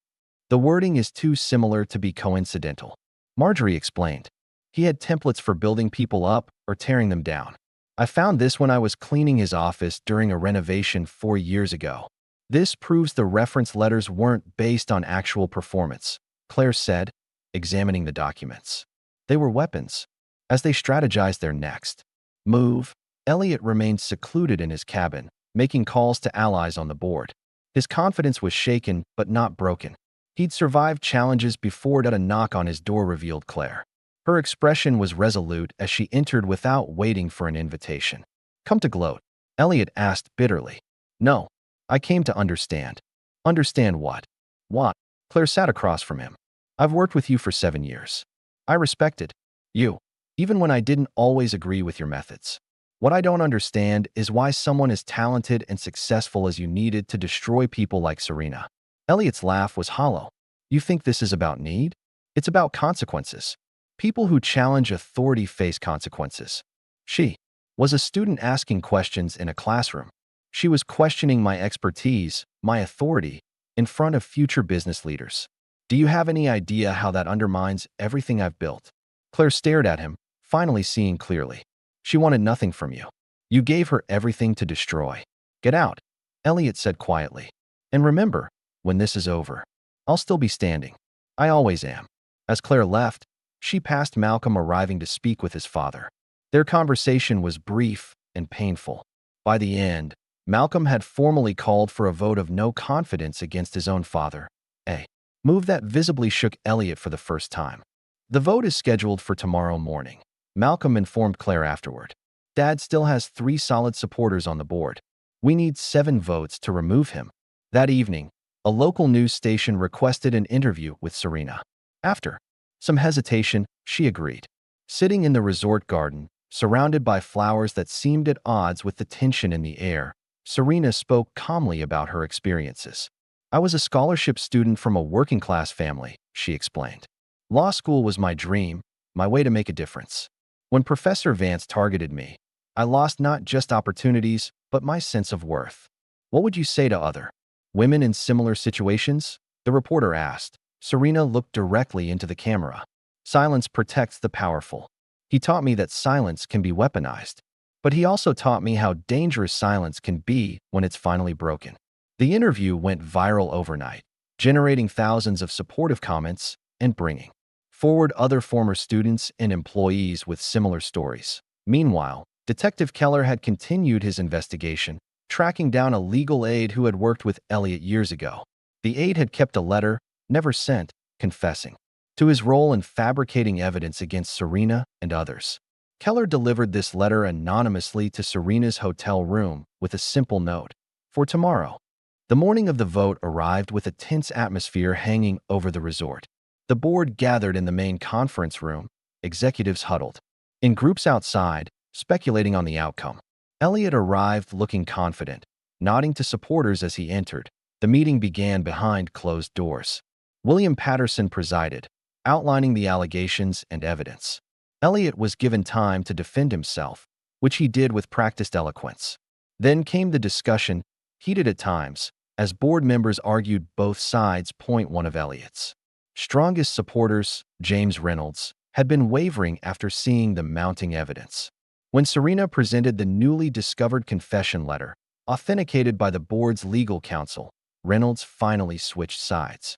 The wording is too similar to be coincidental. Marjorie explained. He had templates for building people up or tearing them down. I found this when I was cleaning his office during a renovation 4 years ago. This proves the reference letters weren't based on actual performance, Claire said, examining the documents. They were weapons. As they strategized their next move, Elliot remained secluded in his cabin, making calls to allies on the board. His confidence was shaken but not broken. He'd survived challenges before that a knock on his door revealed Claire. Her expression was resolute as she entered without waiting for an invitation. Come to gloat? Elliot asked bitterly. No, I came to understand. Understand what? What? Claire sat across from him. I've worked with you for 7 years. I respected you, even when I didn't always agree with your methods. What I don't understand is why someone as talented and successful as you needed to destroy people like Serena. Elliot's laugh was hollow. You think this is about need? It's about consequences. People who challenge authority face consequences. She was a student asking questions in a classroom. She was questioning my expertise, my authority, in front of future business leaders. Do you have any idea how that undermines everything I've built? Claire stared at him, finally seeing clearly. She wanted nothing from you. You gave her everything to destroy. Get out, Elliot said quietly. And remember, when this is over, I'll still be standing. I always am. As Claire left, she passed Malcolm arriving to speak with his father. Their conversation was brief and painful. By the end, Malcolm had formally called for a vote of no confidence against his own father, a move that visibly shook Elliot for the first time. The vote is scheduled for tomorrow morning, Malcolm informed Claire afterward. Dad still has 3 solid supporters on the board. We need 7 votes to remove him. That evening, a local news station requested an interview with Serena. After some hesitation, she agreed. Sitting in the resort garden, surrounded by flowers that seemed at odds with the tension in the air, Serena spoke calmly about her experiences. I was a scholarship student from a working-class family, she explained. Law school was my dream, my way to make a difference. When Professor Vance targeted me, I lost not just opportunities, but my sense of worth. What would you say to other women in similar situations? The reporter asked. Serena looked directly into the camera. Silence protects the powerful. He taught me that silence can be weaponized. But he also taught me how dangerous silence can be when it's finally broken. The interview went viral overnight, generating thousands of supportive comments and bringing forward other former students and employees with similar stories. Meanwhile, Detective Keller had continued his investigation, tracking down a legal aide who had worked with Elliot years ago. The aide had kept a letter, never sent, confessing to his role in fabricating evidence against Serena and others. Keller delivered this letter anonymously to Serena's hotel room with a simple note. For tomorrow. The morning of the vote arrived with a tense atmosphere hanging over the resort. The board gathered in the main conference room, executives huddled in groups outside, speculating on the outcome. Elliot arrived looking confident, nodding to supporters as he entered. The meeting began behind closed doors. William Patterson presided, outlining the allegations and evidence. Elliot was given time to defend himself, which he did with practiced eloquence. Then came the discussion, heated at times, as board members argued both sides. Point one of Elliot's strongest supporters, James Reynolds, had been wavering after seeing the mounting evidence. When Serena presented the newly discovered confession letter, authenticated by the board's legal counsel, Reynolds finally switched sides.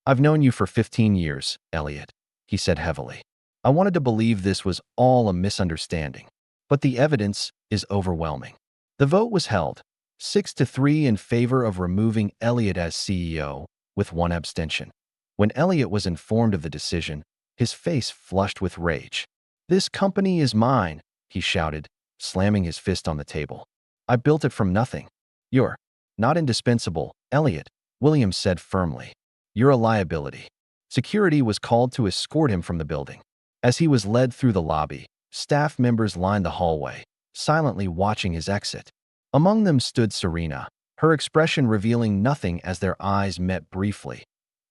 I've known you for 15 years, Elliot, he said heavily. I wanted to believe this was all a misunderstanding, but the evidence is overwhelming. The vote was held, 6-3 in favor of removing Elliot as CEO, with 1 abstention. When Elliot was informed of the decision, his face flushed with rage. This company is mine, he shouted, slamming his fist on the table. I built it from nothing. You're not indispensable, Elliot, Williams said firmly. You're a liability. Security was called to escort him from the building. As he was led through the lobby, staff members lined the hallway, silently watching his exit. Among them stood Serena, her expression revealing nothing as their eyes met briefly.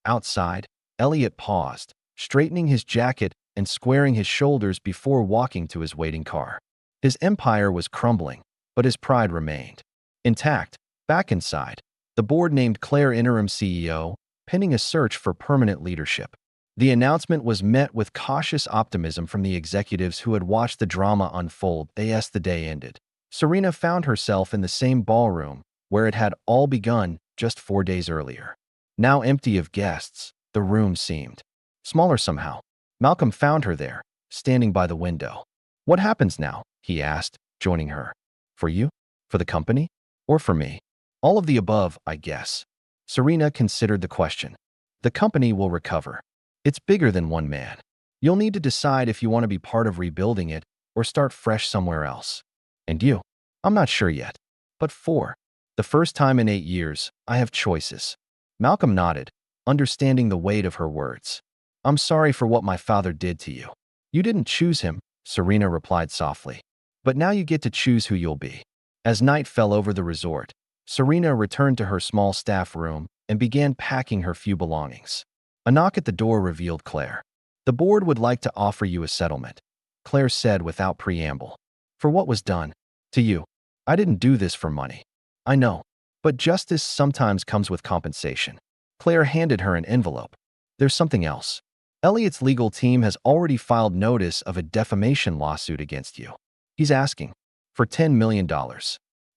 Outside, Elliot paused, straightening his jacket and squaring his shoulders before walking to his waiting car. His empire was crumbling, but his pride remained. Intact, back inside, the board named Claire interim CEO, pending a search for permanent leadership. The announcement was met with cautious optimism from the executives who had watched the drama unfold as the day ended. Serena found herself in the same ballroom where it had all begun just 4 days earlier. Now empty of guests, the room seemed smaller somehow. Malcolm found her there, standing by the window. "What happens now?" he asked, joining her. "For you? For the company? Or for me?" "All of the above, I guess." Serena considered the question. "The company will recover. It's bigger than one man. You'll need to decide if you want to be part of rebuilding it or start fresh somewhere else. And you? I'm not sure yet. But for the first time in 8 years, I have choices." Malcolm nodded, understanding the weight of her words. "I'm sorry for what my father did to you." "You didn't choose him," Serena replied softly. "But now you get to choose who you'll be." As night fell over the resort, Serena returned to her small staff room and began packing her few belongings. A knock at the door revealed Claire. "The board would like to offer you a settlement," Claire said without preamble. "For what was done to you. I didn't do this for money." "I know. But justice sometimes comes with compensation." Claire handed her an envelope. "There's something else. Elliot's legal team has already filed notice of a defamation lawsuit against you. He's asking for $10 million.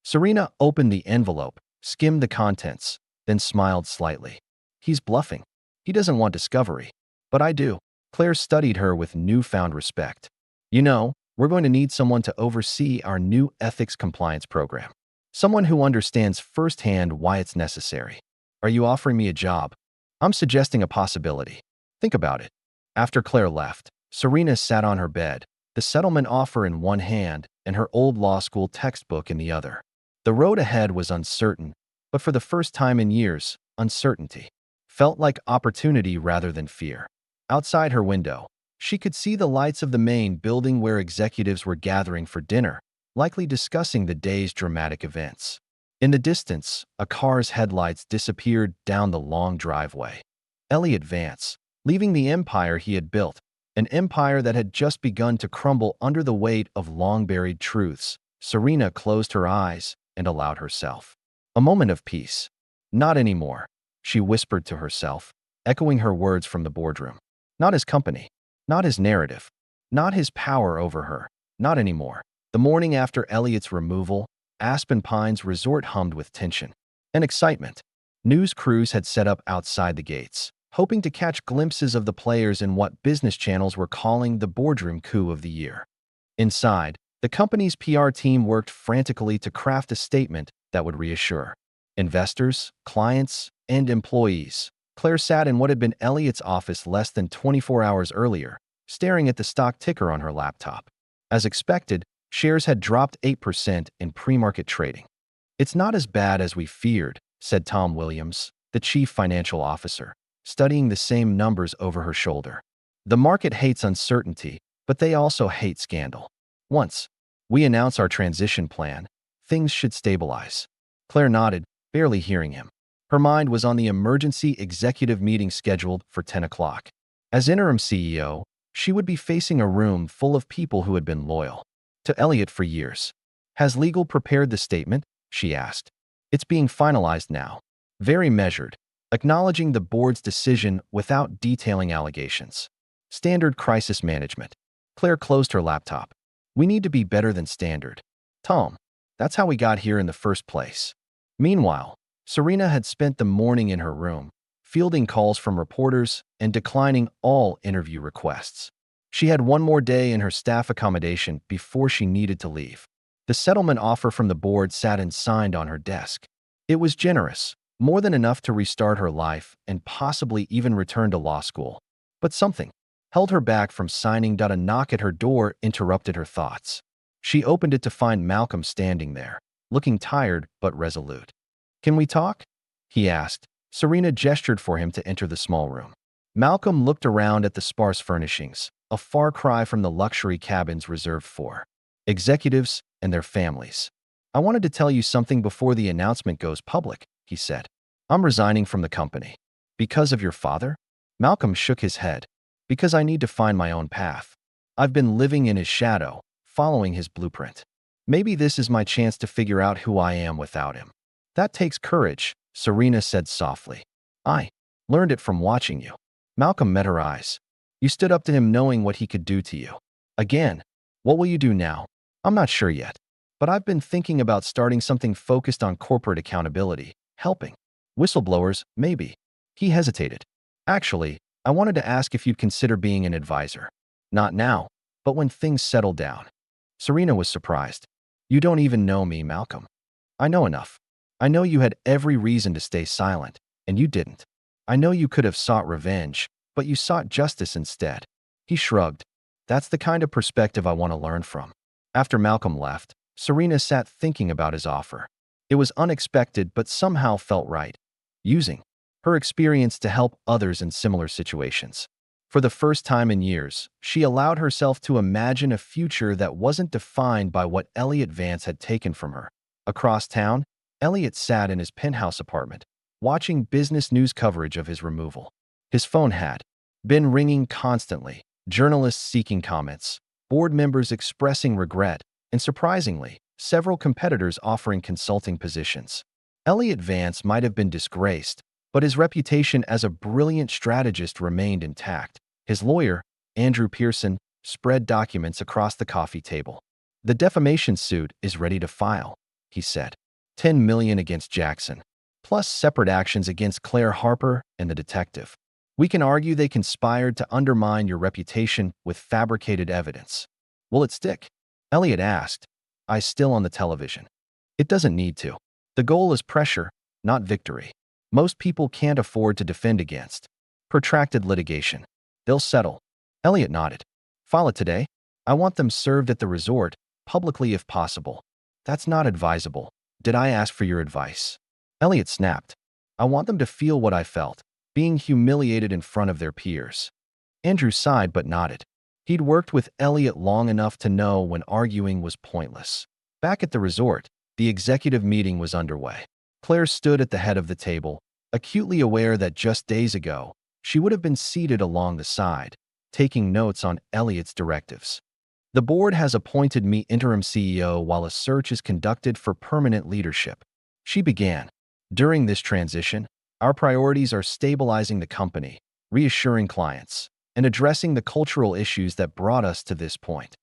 Serena opened the envelope, skimmed the contents, then smiled slightly. "He's bluffing. He doesn't want discovery. But I do." Claire studied her with newfound respect. "You know, we're going to need someone to oversee our new ethics compliance program. Someone who understands firsthand why it's necessary. Are you offering me a job?" "I'm suggesting a possibility. Think about it." After Claire left, Serena sat on her bed, the settlement offer in one hand and her old law school textbook in the other. The road ahead was uncertain, but for the first time in years, uncertainty felt like opportunity rather than fear. Outside her window, she could see the lights of the main building where executives were gathering for dinner, likely discussing the day's dramatic events. In the distance, a car's headlights disappeared down the long driveway. Elliot Vance, leaving the empire he had built, an empire that had just begun to crumble under the weight of long-buried truths. Serena closed her eyes and allowed herself a moment of peace. "Not anymore," she whispered to herself, echoing her words from the boardroom. Not his company, not his narrative, not his power over her, not anymore. The morning after Elliot's removal, Aspen Pines Resort hummed with tension and excitement. News crews had set up outside the gates, hoping to catch glimpses of the players in what business channels were calling the boardroom coup of the year. Inside, the company's PR team worked frantically to craft a statement that would reassure investors, clients, and employees. Claire sat in what had been Elliot's office less than 24 hours earlier, staring at the stock ticker on her laptop. As expected, shares had dropped 8% in pre-market trading. "It's not as bad as we feared," said Tom Williams, the chief financial officer, studying the same numbers over her shoulder. "The market hates uncertainty, but they also hate scandal. Once we announce our transition plan, things should stabilize." Claire nodded, barely hearing him. Her mind was on the emergency executive meeting scheduled for 10 o'clock. As interim CEO, she would be facing a room full of people who had been loyal to Elliot for years. "Has legal prepared the statement?" she asked. "It's being finalized now." Very measured, acknowledging the board's decision without detailing allegations. Standard crisis management. Claire closed her laptop. "We need to be better than standard, Tom. That's how we got here in the first place." Meanwhile, Serena had spent the morning in her room, fielding calls from reporters and declining all interview requests. She had one more day in her staff accommodation before she needed to leave. The settlement offer from the board sat unsigned on her desk. It was generous, more than enough to restart her life and possibly even return to law school. But something held her back from signing. A knock at her door interrupted her thoughts. She opened it to find Malcolm standing there, looking tired but resolute. "Can we talk?" he asked. Serena gestured for him to enter the small room. Malcolm looked around at the sparse furnishings, a far cry from the luxury cabins reserved for executives and their families. "I wanted to tell you something before the announcement goes public," he said. "I'm resigning from the company." "Because of your father?" Malcolm shook his head. "Because I need to find my own path. I've been living in his shadow, following his blueprint." Maybe this is my chance to figure out who I am without him. That takes courage, Serena said softly. I learned it from watching you. Malcolm met her eyes. You stood up to him knowing what he could do to you. Again, what will you do now? I'm not sure yet, but I've been thinking about starting something focused on corporate accountability, helping whistleblowers, maybe. He hesitated. Actually, I wanted to ask if you'd consider being an advisor. Not now, but when things settle down. Serena was surprised. You don't even know me, Malcolm. I know enough. I know you had every reason to stay silent, and you didn't. I know you could have sought revenge, but you sought justice instead. He shrugged. That's the kind of perspective I want to learn from. After Malcolm left, Serena sat thinking about his offer. It was unexpected but somehow felt right. Using her experience to help others in similar situations. For the first time in years, she allowed herself to imagine a future that wasn't defined by what Elliot Vance had taken from her. Across town, Elliot sat in his penthouse apartment, watching business news coverage of his removal. His phone had been ringing constantly, journalists seeking comments, board members expressing regret, and surprisingly, several competitors offering consulting positions. Elliot Vance might have been disgraced, but his reputation as a brilliant strategist remained intact. His lawyer, Andrew Pearson, spread documents across the coffee table. The defamation suit is ready to file, he said. $10 million against Jackson, plus separate actions against Claire Harper and the detective. We can argue they conspired to undermine your reputation with fabricated evidence. Will it stick? Elliot asked. Eyes still on the television. It doesn't need to. The goal is pressure, not victory. Most people can't afford to defend against protracted litigation. They'll settle. Elliot nodded. File it today. I want them served at the resort, publicly if possible. That's not advisable. Did I ask for your advice? Elliot snapped. I want them to feel what I felt, being humiliated in front of their peers. Andrew sighed but nodded. He'd worked with Elliot long enough to know when arguing was pointless. Back at the resort, the executive meeting was underway. Claire stood at the head of the table, acutely aware that just days ago, she would have been seated along the side, taking notes on Elliot's directives. The board has appointed me interim CEO while a search is conducted for permanent leadership. She began. During this transition, our priorities are stabilizing the company, reassuring clients, and addressing the cultural issues that brought us to this point.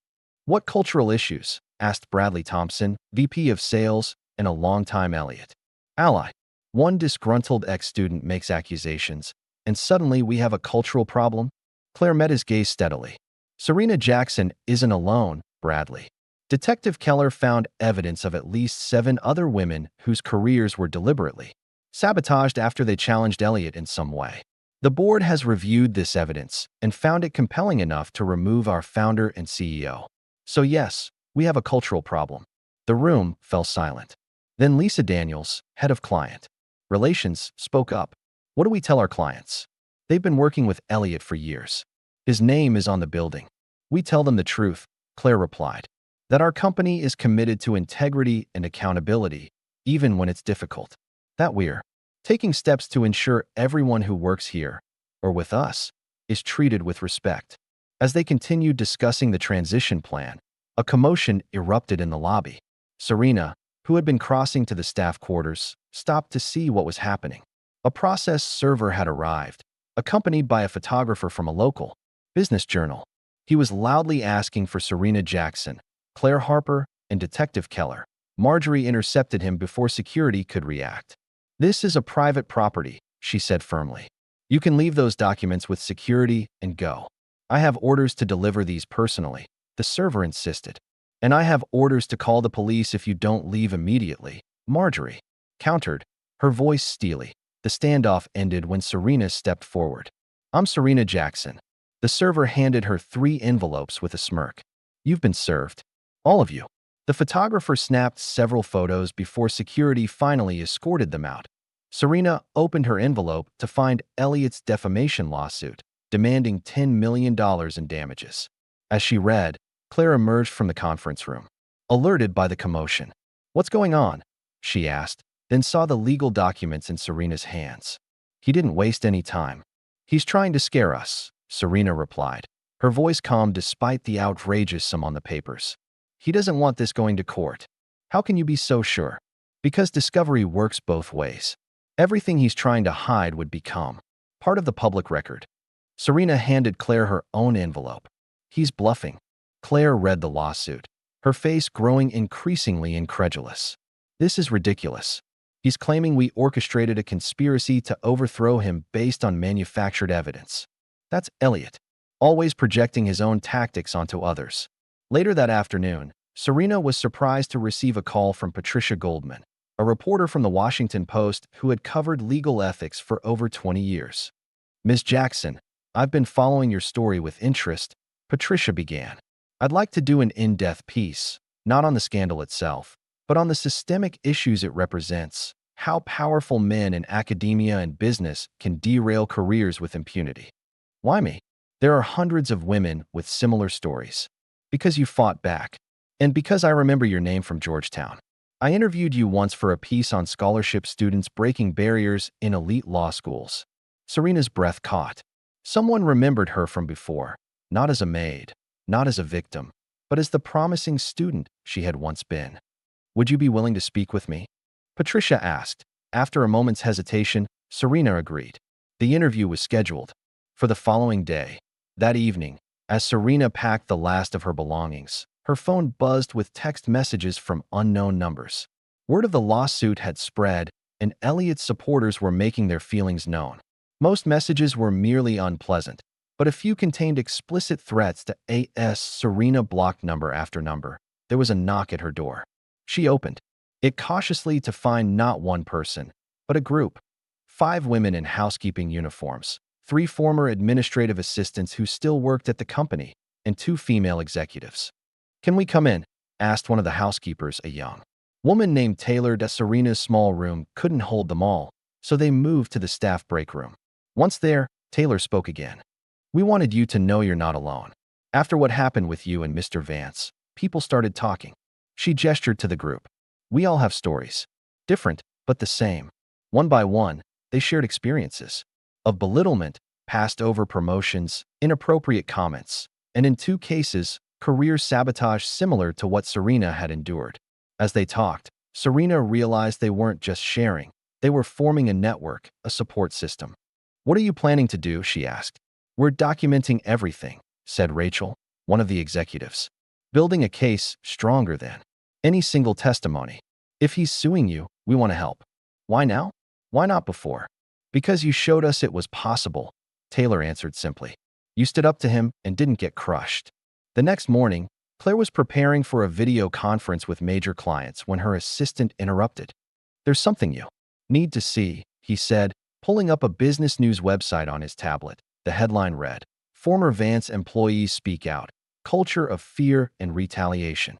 What cultural issues? Asked Bradley Thompson, VP of Sales and a longtime Elliot ally. One disgruntled ex-student makes accusations, and suddenly we have a cultural problem? Claire met his gaze steadily. Serena Jackson isn't alone, Bradley. Detective Keller found evidence of at least 7 other women whose careers were deliberately sabotaged after they challenged Elliot in some way. The board has reviewed this evidence and found it compelling enough to remove our founder and CEO. So yes, we have a cultural problem. The room fell silent. Then Lisa Daniels, head of client relations, spoke up. What do we tell our clients? They've been working with Elliot for years. His name is on the building. We tell them the truth, Claire replied. That our company is committed to integrity and accountability, even when it's difficult. That we're taking steps to ensure everyone who works here, or with us, is treated with respect. As they continued discussing the transition plan, a commotion erupted in the lobby. Serena, who had been crossing to the staff quarters, stopped to see what was happening. A process server had arrived, accompanied by a photographer from a local business journal. He was loudly asking for Serena Jackson, Claire Harper, and Detective Keller. Marjorie intercepted him before security could react. This is a private property, she said firmly. You can leave those documents with security and go. I have orders to deliver these personally, the server insisted. And I have orders to call the police if you don't leave immediately, Marjorie countered, her voice steely. The standoff ended when Serena stepped forward. I'm Serena Jackson. The server handed her 3 envelopes with a smirk. You've been served. All of you. The photographer snapped several photos before security finally escorted them out. Serena opened her envelope to find Elliot's defamation lawsuit, demanding $10 million in damages. As she read, Claire emerged from the conference room, alerted by the commotion. What's going on? She asked, then saw the legal documents in Serena's hands. He didn't waste any time. He's trying to scare us, Serena replied, her voice calm despite the outrageous sum on the papers. He doesn't want this going to court. How can you be so sure? Because discovery works both ways. Everything he's trying to hide would become part of the public record. Serena handed Claire her own envelope. He's bluffing. Claire read the lawsuit, her face growing increasingly incredulous. This is ridiculous. He's claiming we orchestrated a conspiracy to overthrow him based on manufactured evidence. That's Elliot, always projecting his own tactics onto others. Later that afternoon, Serena was surprised to receive a call from Patricia Goldman, a reporter from the Washington Post who had covered legal ethics for over 20 years. Ms. Jackson, I've been following your story with interest, Patricia began. I'd like to do an in-depth piece, not on the scandal itself, but on the systemic issues it represents, how powerful men in academia and business can derail careers with impunity. Why me? There are hundreds of women with similar stories. Because you fought back. And because I remember your name from Georgetown. I interviewed you once for a piece on scholarship students breaking barriers in elite law schools. Serena's breath caught. Someone remembered her from before, not as a maid, not as a victim, but as the promising student she had once been. Would you be willing to speak with me? Patricia asked. After a moment's hesitation, Serena agreed. The interview was scheduled for the following day. That evening, as Serena packed the last of her belongings, her phone buzzed with text messages from unknown numbers. Word of the lawsuit had spread, and Elliot's supporters were making their feelings known. Most messages were merely unpleasant, but a few contained explicit threats to A.S. Serena blocked number after number. There was a knock at her door. She opened it cautiously to find not one person, but a group. 5 women in housekeeping uniforms, 3 former administrative assistants who still worked at the company, and 2 female executives. Can we come in? Asked one of the housekeepers, a young woman named Taylor. Serena's small room couldn't hold them all, so they moved to the staff break room. Once there, Taylor spoke again. We wanted you to know you're not alone. After what happened with you and Mr. Vance, people started talking. She gestured to the group. We all have stories. Different, but the same. One by one, they shared experiences of belittlement, passed over promotions, inappropriate comments, and in 2 cases, career sabotage similar to what Serena had endured. As they talked, Serena realized they weren't just sharing. They were forming a network, a support system. What are you planning to do? She asked. We're documenting everything, said Rachel, one of the executives. Building a case stronger than any single testimony. If he's suing you, we want to help. Why now? Why not before? Because you showed us it was possible, Taylor answered simply. You stood up to him and didn't get crushed. The next morning, Claire was preparing for a video conference with major clients when her assistant interrupted. There's something you need to see, he said, pulling up a business news website on his tablet. The headline read, Former Vance employees speak out, culture of fear and retaliation.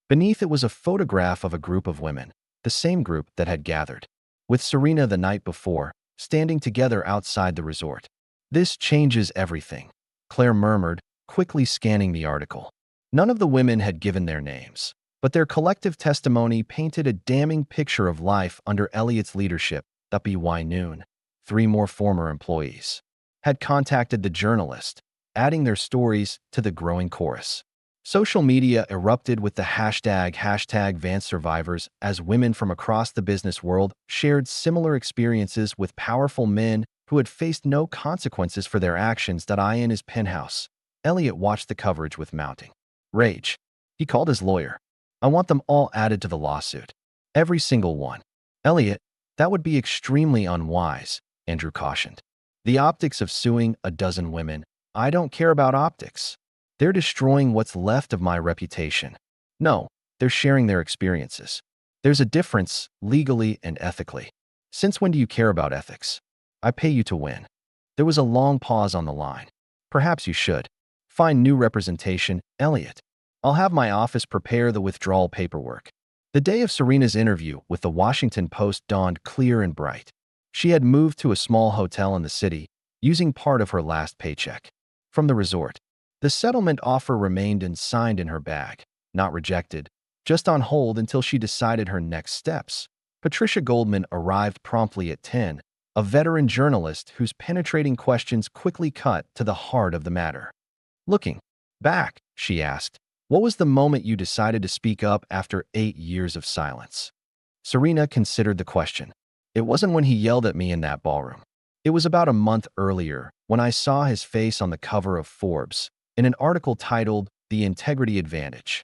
Beneath it was a photograph of a group of women, the same group that had gathered with Serena the night before, standing together outside the resort. This changes everything, Claire murmured, quickly scanning the article. None of the women had given their names, but their collective testimony painted a damning picture of life under Elliot's leadership. By noon, 3 more former employees had contacted the journalist, adding their stories to the growing chorus. Social media erupted with the hashtag #VanceSurvivors as women from across the business world shared similar experiences with powerful men who had faced no consequences for their actions. In his penthouse, Elliot watched the coverage with mounting rage. He called his lawyer. I want them all added to the lawsuit. Every single one. Elliot, that would be extremely unwise, Andrew cautioned. The optics of suing a dozen women. I don't care about optics. They're destroying what's left of my reputation. No, they're sharing their experiences. There's a difference, legally and ethically. Since when do you care about ethics? I pay you to win. There was a long pause on the line. Perhaps you should find new representation, Elliot. I'll have my office prepare the withdrawal paperwork. The day of Serena's interview with the Washington Post dawned clear and bright. She had moved to a small hotel in the city, using part of her last paycheck from the resort. The settlement offer remained unsigned in her bag, not rejected, just on hold until she decided her next steps. Patricia Goldman arrived promptly at 10, a veteran journalist whose penetrating questions quickly cut to the heart of the matter. Looking back, she asked, What was the moment you decided to speak up after 8 years of silence? Serena considered the question. It wasn't when he yelled at me in that ballroom. It was about a month earlier when I saw his face on the cover of Forbes in an article titled The Integrity Advantage.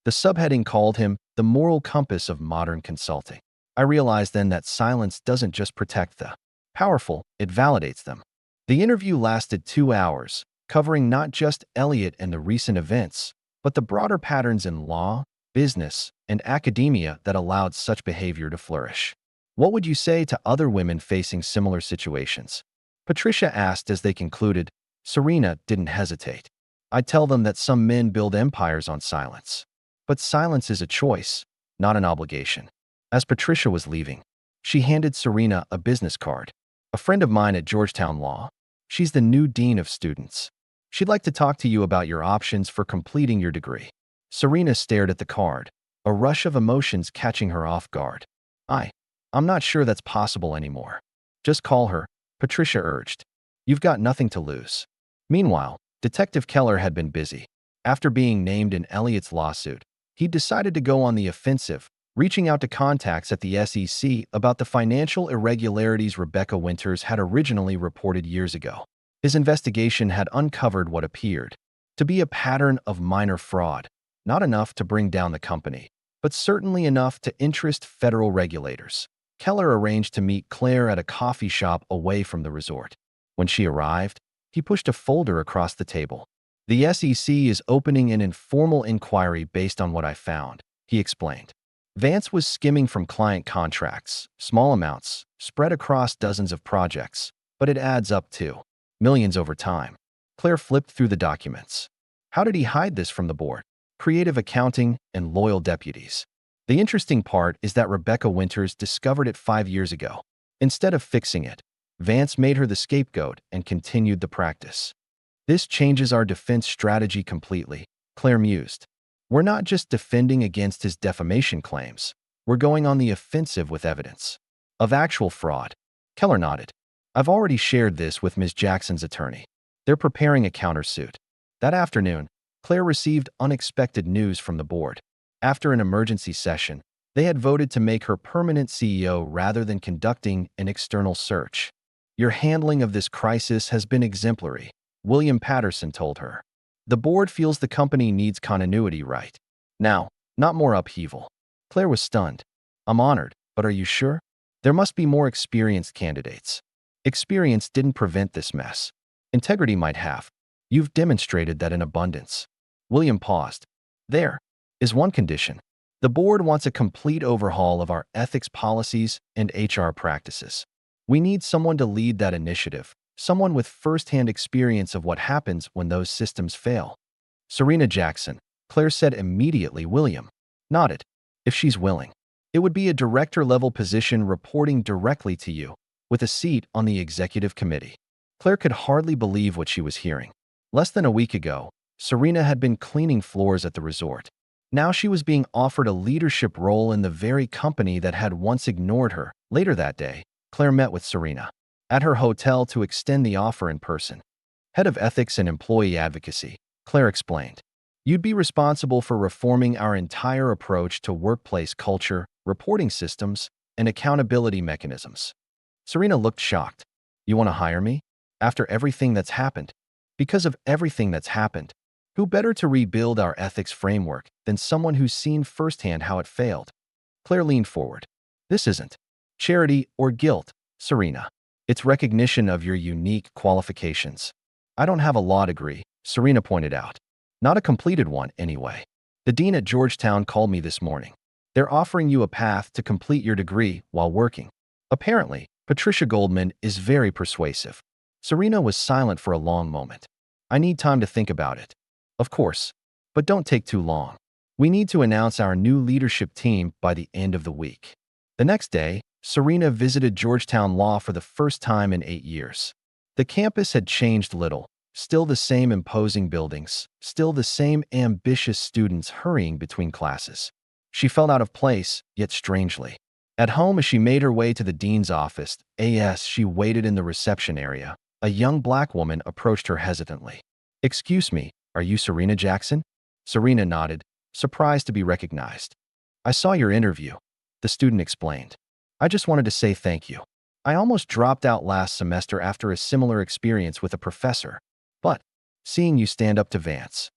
The subheading called him the moral compass of modern consulting. I realized then that silence doesn't just protect the powerful, it validates them. The interview lasted 2 hours, covering not just Elliot and the recent events, but the broader patterns in law, business, and academia that allowed such behavior to flourish. What would you say to other women facing similar situations? Patricia asked as they concluded. Serena didn't hesitate. I tell them that some men build empires on silence. But silence is a choice, not an obligation. As Patricia was leaving, she handed Serena a business card. A friend of mine at Georgetown Law. She's the new dean of students. She'd like to talk to you about your options for completing your degree. Serena stared at the card, a rush of emotions catching her off guard. I'm not sure that's possible anymore. Just call her, Patricia urged. You've got nothing to lose. Meanwhile, Detective Keller had been busy. After being named in Elliot's lawsuit, he decided to go on the offensive, reaching out to contacts at the SEC about the financial irregularities Rebecca Winters had originally reported years ago. His investigation had uncovered what appeared to be a pattern of minor fraud, not enough to bring down the company, but certainly enough to interest federal regulators. Keller arranged to meet Claire at a coffee shop away from the resort. When she arrived, he pushed a folder across the table. The SEC is opening an informal inquiry based on what I found, he explained. Vance was skimming from client contracts, small amounts, spread across dozens of projects, but it adds up to millions over time. Claire flipped through the documents. How did he hide this from the board? Creative accounting and loyal deputies. The interesting part is that Rebecca Winters discovered it 5 years ago. Instead of fixing it, Vance made her the scapegoat and continued the practice. This changes our defense strategy completely, Claire mused. We're not just defending against his defamation claims. We're going on the offensive with evidence of actual fraud. Keller nodded. I've already shared this with Ms. Jackson's attorney. They're preparing a countersuit. That afternoon, Claire received unexpected news from the board. After an emergency session, they had voted to make her permanent CEO rather than conducting an external search. Your handling of this crisis has been exemplary, William Patterson told her. The board feels the company needs continuity right now, not more upheaval. Claire was stunned. I'm honored, but are you sure? There must be more experienced candidates. Experience didn't prevent this mess. Integrity might have. You've demonstrated that in abundance. William paused. There is one condition. The board wants a complete overhaul of our ethics policies and HR practices. We need someone to lead that initiative, someone with first-hand experience of what happens when those systems fail. Serena Jackson, Claire said immediately. William nodded. If she's willing. It would be a director-level position reporting directly to you, with a seat on the executive committee. Claire could hardly believe what she was hearing. Less than a week ago, Serena had been cleaning floors at the resort. Now she was being offered a leadership role in the very company that had once ignored her. Later that day, Claire met with Serena at her hotel to extend the offer in person. Head of Ethics and Employee Advocacy, Claire explained. You'd be responsible for reforming our entire approach to workplace culture, reporting systems, and accountability mechanisms. Serena looked shocked. You want to hire me? After everything that's happened? Because of everything that's happened, who better to rebuild our ethics framework than someone who's seen firsthand how it failed? Claire leaned forward. This isn't charity or guilt, Serena. It's recognition of your unique qualifications. I don't have a law degree, Serena pointed out. Not a completed one, anyway. The dean at Georgetown called me this morning. They're offering you a path to complete your degree while working. Apparently, Patricia Goldman is very persuasive. Serena was silent for a long moment. I need time to think about it. Of course, but don't take too long. We need to announce our new leadership team by the end of the week. The next day, Serena visited Georgetown Law for the first time in 8 years. The campus had changed little. Still the same imposing buildings, still the same ambitious students hurrying between classes. She felt out of place, yet strangely at home as she made her way to the dean's office. As she waited in the reception area, a young black woman approached her hesitantly. Excuse me, are you Serena Jackson? Serena nodded, surprised to be recognized. I saw your interview, the student explained. I just wanted to say thank you. I almost dropped out last semester after a similar experience with a professor, but seeing you stand up to Vance.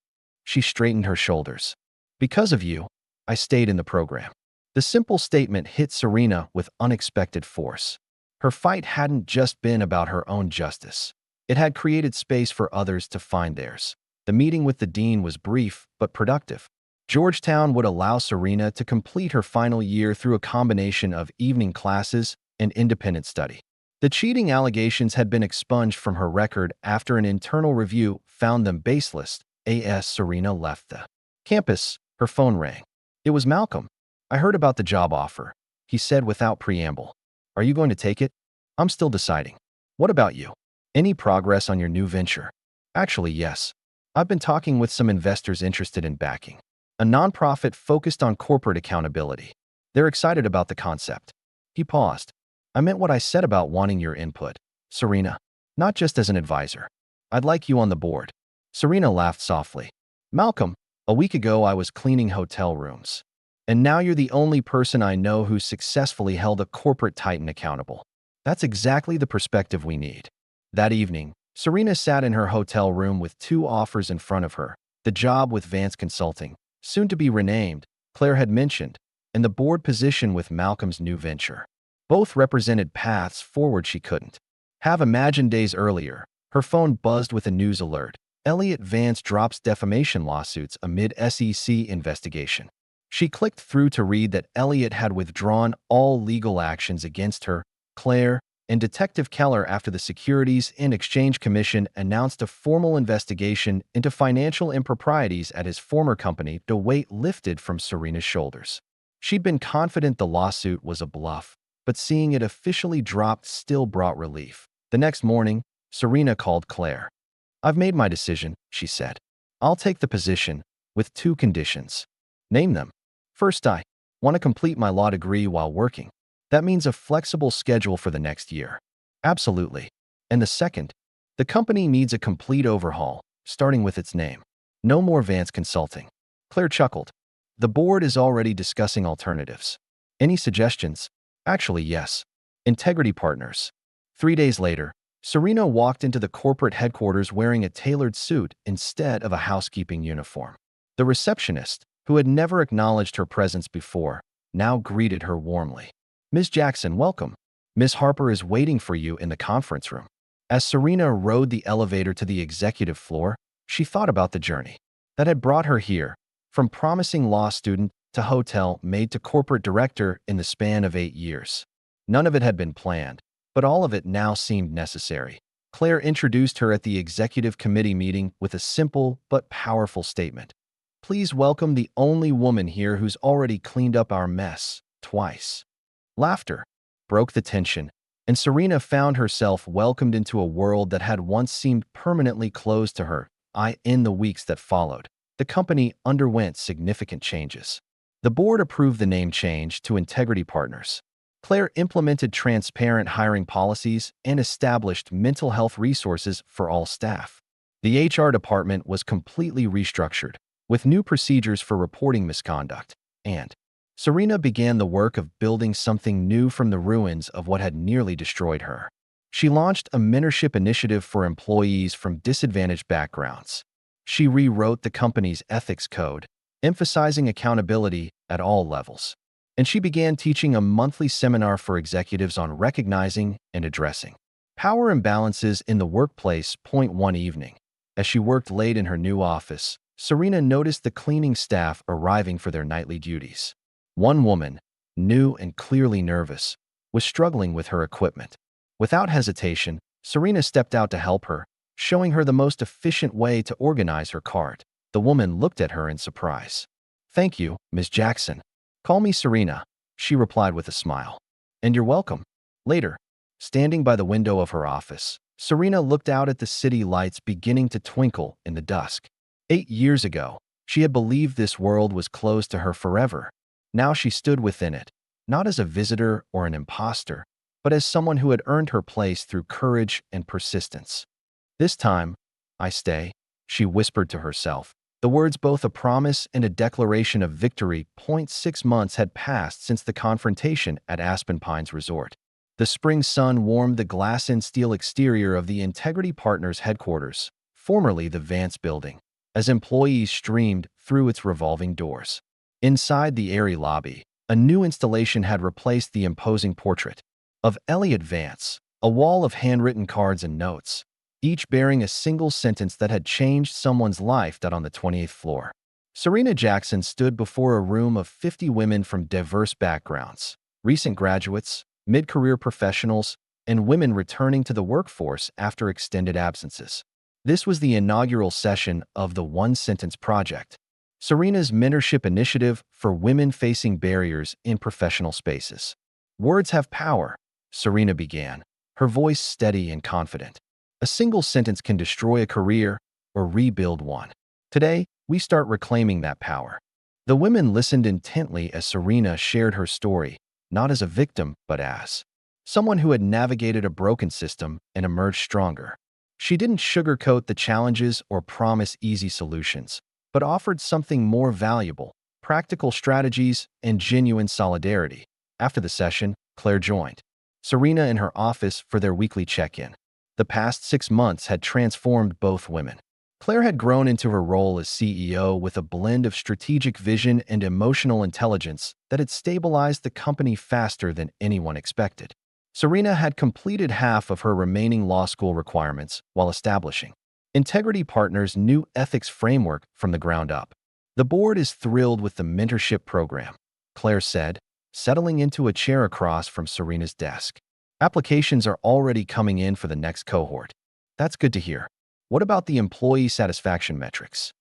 She straightened her shoulders. Because of you, I stayed in the program. The simple statement hit Serena with unexpected force. Her fight hadn't just been about her own justice. It had created space for others to find theirs. The meeting with the dean was brief but productive. Georgetown would allow Serena to complete her final year through a combination of evening classes and independent study. The cheating allegations had been expunged from her record after an internal review found them baseless. As Serena left the campus, her phone rang. It was Malcolm. I heard about the job offer, he said without preamble. Are you going to take it? I'm still deciding. What about you? Any progress on your new venture? Actually, yes. I've been talking with some investors interested in backing a nonprofit focused on corporate accountability. They're excited about the concept. He paused. I meant what I said about wanting your input, Serena, not just as an advisor. I'd like you on the board. Serena laughed softly. Malcolm, a week ago I was cleaning hotel rooms. And now you're the only person I know who successfully held a corporate titan accountable. That's exactly the perspective we need. That evening, Serena sat in her hotel room with two offers in front of her. The job with Vance Consulting, soon to be renamed, Claire had mentioned, and the board position with Malcolm's new venture. Both represented paths forward she couldn't have imagined days earlier. Her phone buzzed with a news alert. Elliot Vance drops defamation lawsuits amid SEC investigation. She clicked through to read that Elliot had withdrawn all legal actions against her, Claire, and Detective Keller after the Securities and Exchange Commission announced a formal investigation into financial improprieties at his former company. The weight lifted from Serena's shoulders. She'd been confident the lawsuit was a bluff, but seeing it officially dropped still brought relief. The next morning, Serena called Claire. I've made my decision, she said. I'll take the position, with two conditions. Name them. First, I want to complete my law degree while working. That means a flexible schedule for the next year. Absolutely. And the second, the company needs a complete overhaul, starting with its name. No more Vance Consulting. Claire chuckled. The board is already discussing alternatives. Any suggestions? Actually, yes. Integrity Partners. 3 days later, Serena walked into the corporate headquarters wearing a tailored suit instead of a housekeeping uniform. The receptionist, who had never acknowledged her presence before, now greeted her warmly. Ms. Jackson, welcome. Ms. Harper is waiting for you in the conference room. As Serena rode the elevator to the executive floor, she thought about the journey that had brought her here, from promising law student to hotel maid to corporate director in the span of 8 years. None of it had been planned, but all of it now seemed necessary. Claire introduced her at the executive committee meeting with a simple but powerful statement. Please welcome the only woman here who's already cleaned up our mess twice. Laughter broke the tension, and Serena found herself welcomed into a world that had once seemed permanently closed to her. In the weeks that followed, the company underwent significant changes. The board approved the name change to Integrity Partners. Claire implemented transparent hiring policies and established mental health resources for all staff. The HR department was completely restructured, with new procedures for reporting misconduct, and Serena began the work of building something new from the ruins of what had nearly destroyed her. She launched a mentorship initiative for employees from disadvantaged backgrounds. She rewrote the company's ethics code, emphasizing accountability at all levels. And she began teaching a monthly seminar for executives on recognizing and addressing power imbalances in the workplace. One evening, as she worked late in her new office, Serena noticed the cleaning staff arriving for their nightly duties. One woman, new and clearly nervous, was struggling with her equipment. Without hesitation, Serena stepped out to help her, showing her the most efficient way to organize her cart. The woman looked at her in surprise. Thank you, Ms. Jackson. Call me Serena, she replied with a smile. And you're welcome. Later, standing by the window of her office, Serena looked out at the city lights beginning to twinkle in the dusk. 8 years ago, she had believed this world was closed to her forever. Now she stood within it, not as a visitor or an imposter, but as someone who had earned her place through courage and persistence. This time, I stay, she whispered to herself. The words both a promise and a declaration of victory. 6 months had passed since the confrontation at Aspen Pines Resort. The spring sun warmed the glass and steel exterior of the Integrity Partners headquarters, formerly the Vance building, as employees streamed through its revolving doors. Inside the airy lobby, a new installation had replaced the imposing portrait of Elliot Vance, a wall of handwritten cards and notes, each bearing a single sentence that had changed someone's life. On the 28th floor, Serena Jackson stood before a room of 50 women from diverse backgrounds, recent graduates, mid-career professionals, and women returning to the workforce after extended absences. This was the inaugural session of the One Sentence Project, Serena's mentorship initiative for women facing barriers in professional spaces. Words have power, Serena began, her voice steady and confident. A single sentence can destroy a career or rebuild one. Today, we start reclaiming that power. The women listened intently as Serena shared her story, not as a victim, but as someone who had navigated a broken system and emerged stronger. She didn't sugarcoat the challenges or promise easy solutions, but offered something more valuable: practical strategies and genuine solidarity. After the session, Claire joined Serena in her office for their weekly check-in. The past 6 months had transformed both women. Claire had grown into her role as CEO with a blend of strategic vision and emotional intelligence that had stabilized the company faster than anyone expected. Serena had completed half of her remaining law school requirements while establishing Integrity Partners' new ethics framework from the ground up. The board is thrilled with the mentorship program, Claire said, settling into a chair across from Serena's desk. Applications are already coming in for the next cohort. That's good to hear. What about the employee satisfaction metrics?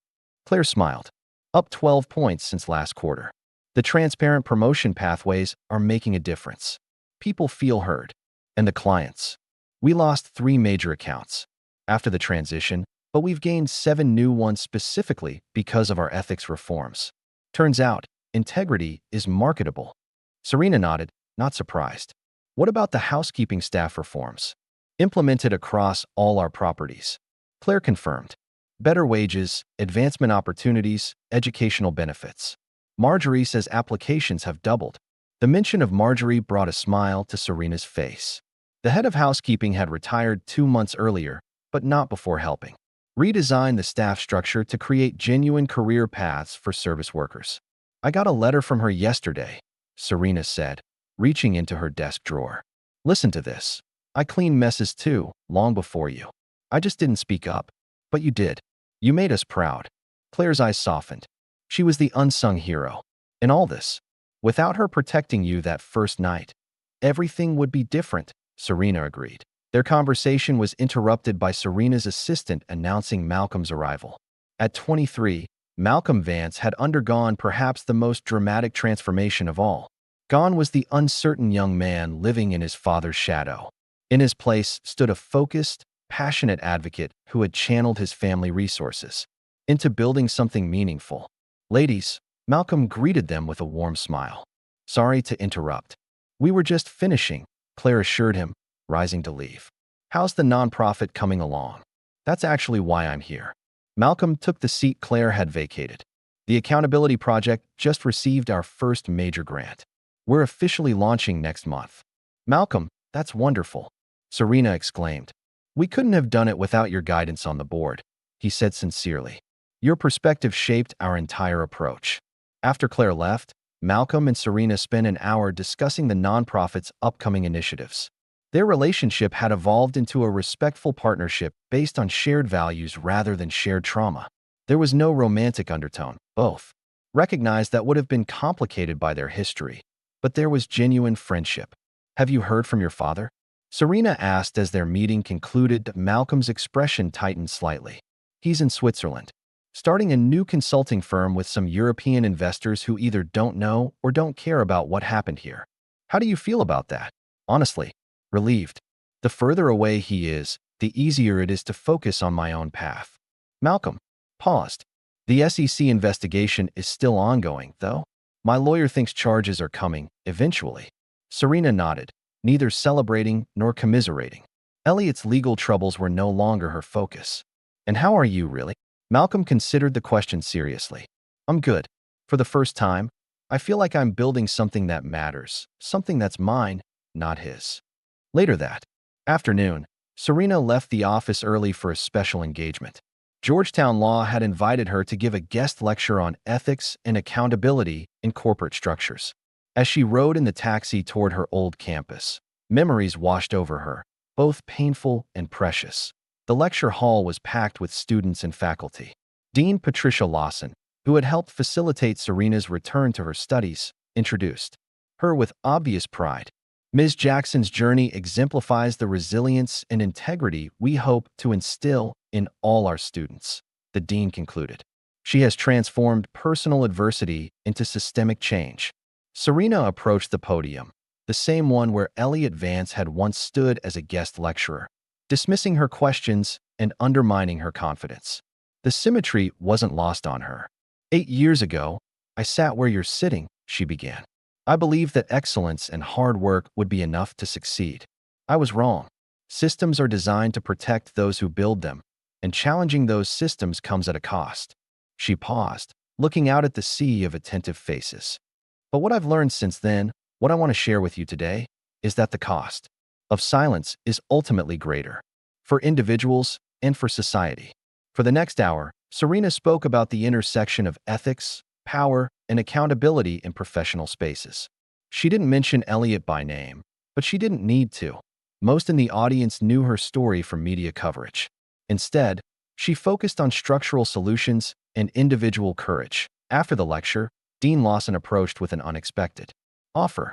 Claire smiled. Up 12 points since last quarter. The transparent promotion pathways are making a difference. People feel heard. And the clients? We lost 3 major accounts after the transition, but we've gained 7 new ones specifically because of our ethics reforms. Turns out, integrity is marketable. Serena nodded, not surprised. What about the housekeeping staff reforms? Implemented across all our properties. Claire confirmed. Better wages, advancement opportunities, educational benefits. Marjorie says applications have doubled. The mention of Marjorie brought a smile to Serena's face. The head of housekeeping had retired 2 months earlier, but not before helping redesign the staff structure to create genuine career paths for service workers. I got a letter from her yesterday, Serena said, reaching into her desk drawer. Listen to this. I cleaned messes too, long before you. I just didn't speak up. But you did. You made us proud. Claire's eyes softened. She was the unsung hero. In all this, without her protecting you that first night, everything would be different, Serena agreed. Their conversation was interrupted by Serena's assistant announcing Malcolm's arrival. At 23, Malcolm Vance had undergone perhaps the most dramatic transformation of all. Gone was the uncertain young man living in his father's shadow. In his place stood a focused, passionate advocate who had channeled his family resources into building something meaningful. Ladies, Malcolm greeted them with a warm smile. Sorry to interrupt. We were just finishing, Claire assured him, rising to leave. How's the nonprofit coming along? That's actually why I'm here. Malcolm took the seat Claire had vacated. The Accountability Project just received our first major grant. We're officially launching next month. Malcolm, that's wonderful, Serena exclaimed. We couldn't have done it without your guidance on the board, he said sincerely. Your perspective shaped our entire approach. After Claire left, Malcolm and Serena spent an hour discussing the nonprofit's upcoming initiatives. Their relationship had evolved into a respectful partnership based on shared values rather than shared trauma. There was no romantic undertone. Both recognized that would have been complicated by their history, but there was genuine friendship. Have you heard from your father? Serena asked as their meeting concluded. Malcolm's expression tightened slightly. He's in Switzerland, starting a new consulting firm with some European investors who either don't know or don't care about what happened here. How do you feel about that? Honestly, relieved. The further away he is, the easier it is to focus on my own path. Malcolm paused. The SEC investigation is still ongoing, though. My lawyer thinks charges are coming, eventually. Serena nodded, neither celebrating nor commiserating. Elliot's legal troubles were no longer her focus. And how are you, really? Malcolm considered the question seriously. I'm good. For the first time, I feel like I'm building something that matters, something that's mine, not his. Later that afternoon, Serena left the office early for a special engagement. Georgetown Law had invited her to give a guest lecture on ethics and accountability in corporate structures. As she rode in the taxi toward her old campus, memories washed over her, both painful and precious. The lecture hall was packed with students and faculty. Dean Patricia Lawson, who had helped facilitate Serena's return to her studies, introduced her with obvious pride. Ms. Jackson's journey exemplifies the resilience and integrity we hope to instill in all our students, the dean concluded. She has transformed personal adversity into systemic change. Serena approached the podium, the same one where Elliot Vance had once stood as a guest lecturer, dismissing her questions and undermining her confidence. The symmetry wasn't lost on her. 8 years ago, I sat where you're sitting, she began. I believed that excellence and hard work would be enough to succeed. I was wrong. Systems are designed to protect those who build them, and challenging those systems comes at a cost. She paused, looking out at the sea of attentive faces. But what I've learned since then, what I want to share with you today, is that the cost of silence is ultimately greater, for individuals and for society. For the next hour, Serena spoke about the intersection of ethics, power, and accountability in professional spaces. She didn't mention Elliot by name, but she didn't need to. Most in the audience knew her story from media coverage. Instead, she focused on structural solutions and individual courage. After the lecture, Dean Lawson approached with an unexpected offer.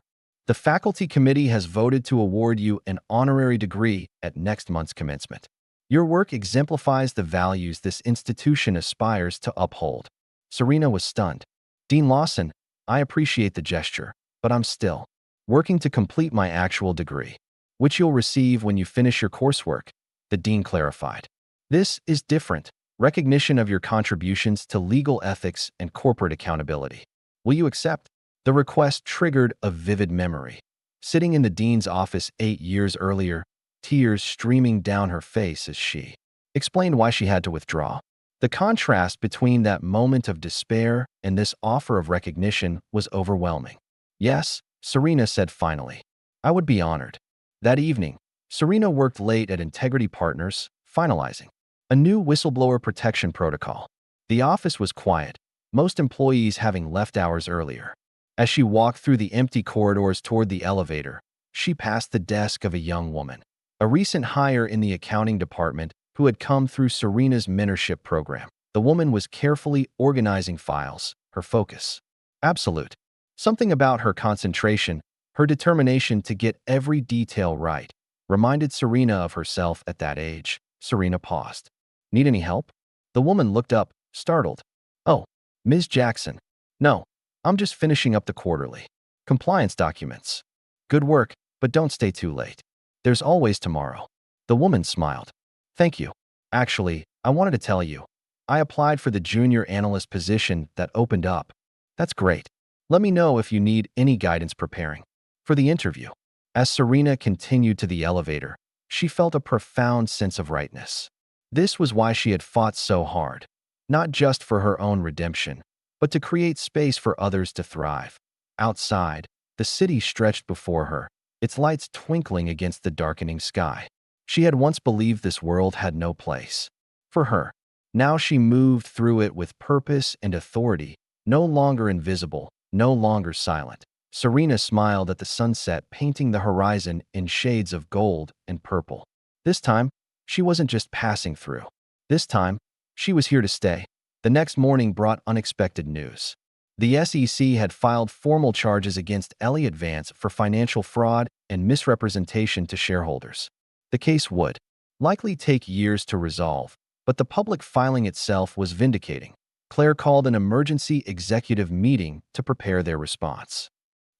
The faculty committee has voted to award you an honorary degree at next month's commencement. Your work exemplifies the values this institution aspires to uphold. Serena was stunned. Dean Lawson, I appreciate the gesture, but I'm still working to complete my actual degree, which you'll receive when you finish your coursework, the dean clarified. This is different, recognition of your contributions to legal ethics and corporate accountability. Will you accept? The request triggered a vivid memory. Sitting in the dean's office 8 years earlier, tears streaming down her face as she explained why she had to withdraw. The contrast between that moment of despair and this offer of recognition was overwhelming. Yes, Serena said finally. I would be honored. That evening, Serena worked late at Integrity Partners, finalizing a new whistleblower protection protocol. The office was quiet, most employees having left hours earlier. As she walked through the empty corridors toward the elevator, she passed the desk of a young woman, a recent hire in the accounting department who had come through Serena's mentorship program. The woman was carefully organizing files, her focus absolute. Something about her concentration, her determination to get every detail right, reminded Serena of herself at that age. Serena paused. Need any help? The woman looked up, startled. Oh, Ms. Jackson. No, I'm just finishing up the quarterly compliance documents. Good work, but don't stay too late. There's always tomorrow. The woman smiled. Thank you. Actually, I wanted to tell you. I applied for the junior analyst position that opened up. That's great. Let me know if you need any guidance preparing for the interview. As Serena continued to the elevator, she felt a profound sense of rightness. This was why she had fought so hard, not just for her own redemption, but to create space for others to thrive. Outside, the city stretched before her, its lights twinkling against the darkening sky. She had once believed this world had no place for her. Now she moved through it with purpose and authority, no longer invisible, no longer silent. Serena smiled at the sunset, painting the horizon in shades of gold and purple. This time, she wasn't just passing through. This time, she was here to stay. The next morning brought unexpected news. The SEC had filed formal charges against Elliot Vance for financial fraud and misrepresentation to shareholders. The case would likely take years to resolve, but the public filing itself was vindicating. Claire called an emergency executive meeting to prepare their response.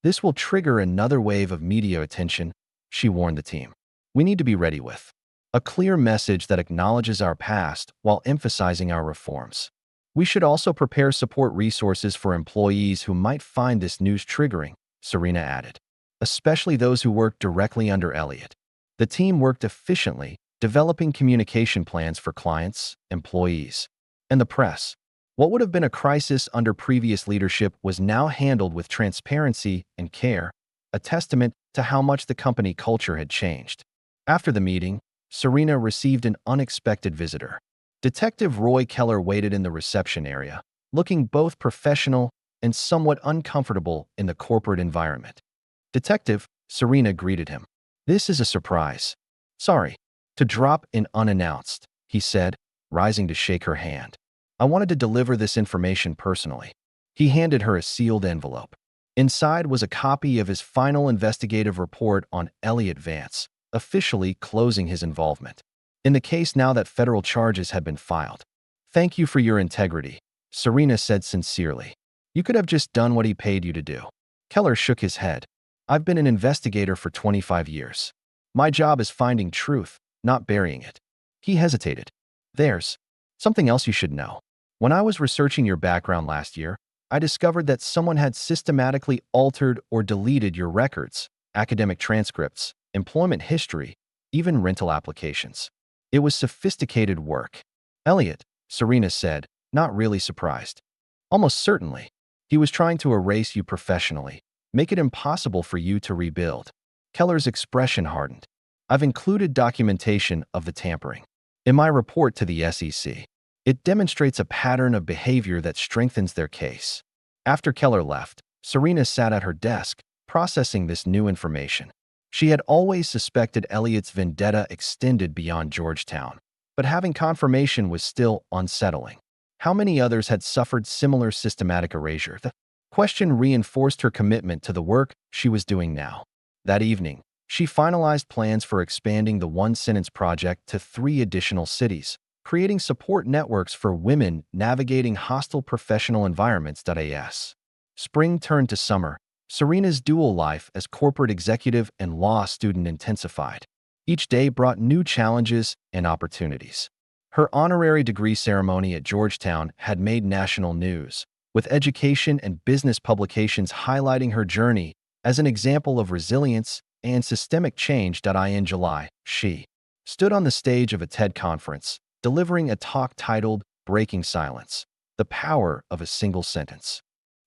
This will trigger another wave of media attention, she warned the team. We need to be ready with a clear message that acknowledges our past while emphasizing our reforms. We should also prepare support resources for employees who might find this news triggering, Serena added, especially those who work directly under Elliot. The team worked efficiently, developing communication plans for clients, employees, And the press. What would have been a crisis under previous leadership was now handled with transparency and care, a testament to how much the company culture had changed. After the meeting, Serena received an unexpected visitor. Detective Roy Keller waited in the reception area, looking both professional and somewhat uncomfortable in the corporate environment. "Detective," Serena greeted him. "This is a surprise. Sorry to drop in unannounced," he said, rising to shake her hand. "I wanted to deliver this information personally." He handed her a sealed envelope. Inside was a copy of his final investigative report on Elliot Vance, officially closing his involvement in the case now that federal charges had been filed. "Thank you for your integrity," Serena said sincerely. "You could have just done what he paid you to do." Keller shook his head. "I've been an investigator for 25 years. My job is finding truth, not burying it." He hesitated. "There's something else you should know. When I was researching your background last year, I discovered that someone had systematically altered or deleted your records, academic transcripts, employment history, even rental applications. It was sophisticated work." "Elliot," Serena said, not really surprised. "Almost certainly. He was trying to erase you professionally, make it impossible for you to rebuild." Keller's expression hardened. "I've included documentation of the tampering in my report to the SEC. It demonstrates a pattern of behavior that strengthens their case." After Keller left, Serena sat at her desk, processing this new information. She had always suspected Elliot's vendetta extended beyond Georgetown, but having confirmation was still unsettling. How many others had suffered similar systematic erasure? The question reinforced her commitment to the work she was doing now. That evening, she finalized plans for expanding the One Sentence Project to 3 additional cities, creating support networks for women navigating hostile professional environments. As spring turned to summer, Serena's dual life as corporate executive and law student intensified. Each day brought new challenges and opportunities. Her honorary degree ceremony at Georgetown had made national news, with education and business publications highlighting her journey as an example of resilience and systemic change. In July, she stood on the stage of a TED conference, delivering a talk titled "Breaking Silence: The Power of a Single Sentence."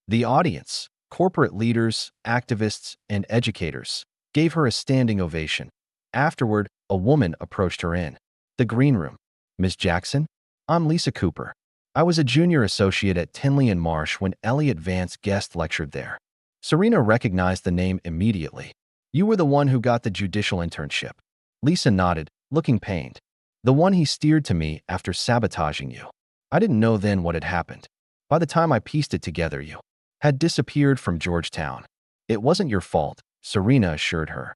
The audience, corporate leaders, activists, and educators, gave her a standing ovation. Afterward, a woman approached her in the green room. "Ms. Jackson, I'm Lisa Cooper. I was a junior associate at Tinley and Marsh when Elliot Vance guest lectured there." Serena recognized the name immediately. "You were the one who got the judicial internship." Lisa nodded, looking pained. "The one he steered to me after sabotaging you. I didn't know then what had happened. By the time I pieced it together, you had disappeared from Georgetown." "It wasn't your fault," Serena assured her.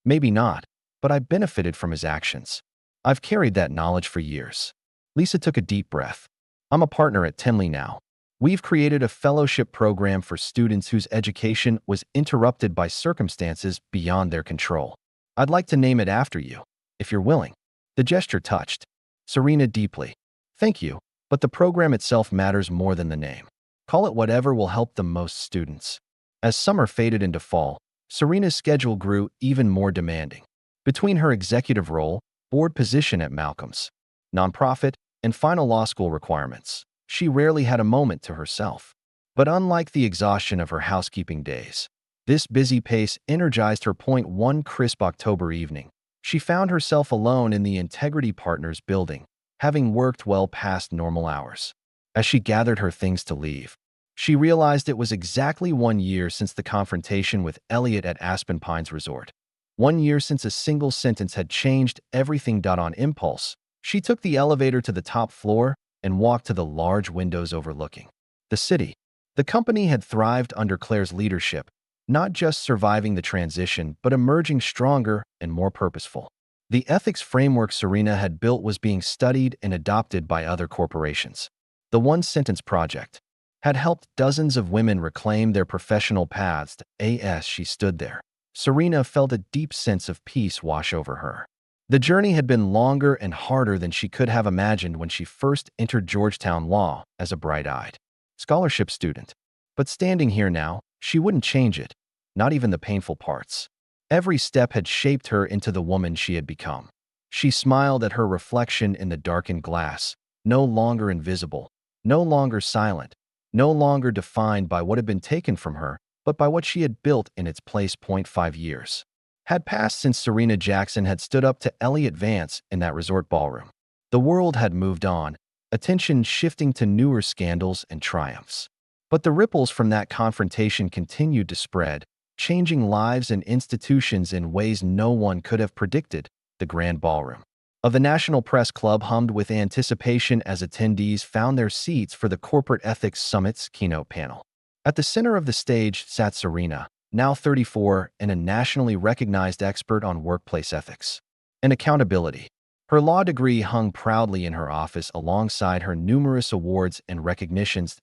"Maybe not, but I benefited from his actions. I've carried that knowledge for years." Lisa took a deep breath. "I'm a partner at Tinley now. We've created a fellowship program for students whose education was interrupted by circumstances beyond their control. I'd like to name it after you, if you're willing." The gesture touched Serena deeply. "Thank you, but the program itself matters more than the name. Call it whatever will help the most students." As summer faded into fall, Serena's schedule grew even more demanding. Between her executive role, board position at Malcolm's nonprofit, and final law school requirements, she rarely had a moment to herself. But unlike the exhaustion of her housekeeping days, this busy pace energized her. One crisp October evening, she found herself alone in the Integrity Partners building, having worked well past normal hours. As she gathered her things to leave, she realized it was exactly 1 year since the confrontation with Elliot at Aspen Pines Resort. 1 year since a single sentence had changed everything. On impulse, she took the elevator to the top floor and walked to the large windows overlooking the city. The company had thrived under Claire's leadership, not just surviving the transition, but emerging stronger and more purposeful. The ethics framework Serena had built was being studied and adopted by other corporations. The One Sentence Project had helped dozens of women reclaim their professional paths. As she stood there, Serena felt a deep sense of peace wash over her. The journey had been longer and harder than she could have imagined when she first entered Georgetown Law as a bright-eyed scholarship student. But standing here now, she wouldn't change it, not even the painful parts. Every step had shaped her into the woman she had become. She smiled at her reflection in the darkened glass, no longer invisible, no longer silent, no longer defined by what had been taken from her, but by what she had built in its place. 5 years had passed since Serena Jackson had stood up to Elliot Vance in that resort ballroom. The world had moved on, attention shifting to newer scandals and triumphs. But the ripples from that confrontation continued to spread, changing lives and institutions in ways no one could have predicted. The grand ballroom of the National Press Club hummed with anticipation as attendees found their seats for the Corporate Ethics Summit's keynote panel. At the center of the stage sat Serena, now 34 and a nationally recognized expert on workplace ethics and accountability. Her law degree hung proudly in her office alongside her numerous awards and recognitions.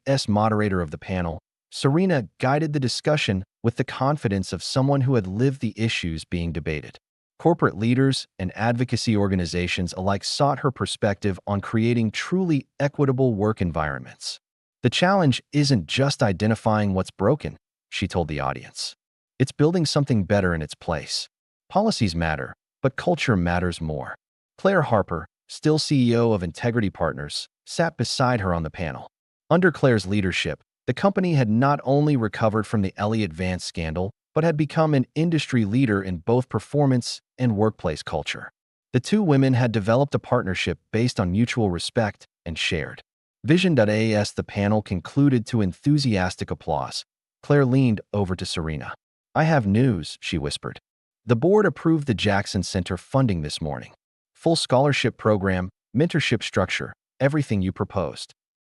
As moderator of the panel, Serena guided the discussion with the confidence of someone who had lived the issues being debated. Corporate leaders and advocacy organizations alike sought her perspective on creating truly equitable work environments. The challenge isn't just identifying what's broken, she told the audience. It's building something better in its place. Policies matter, but culture matters more. Claire Harper, still CEO of Integrity Partners, sat beside her on the panel. Under Claire's leadership, the company had not only recovered from the Elliot Vance scandal, but had become an industry leader in both performance and workplace culture. The two women had developed a partnership based on mutual respect and shared vision. As the panel concluded to enthusiastic applause, Claire leaned over to Serena. "I have news," she whispered. "The board approved the Jackson Center funding this morning. Full scholarship program, mentorship structure, everything you proposed."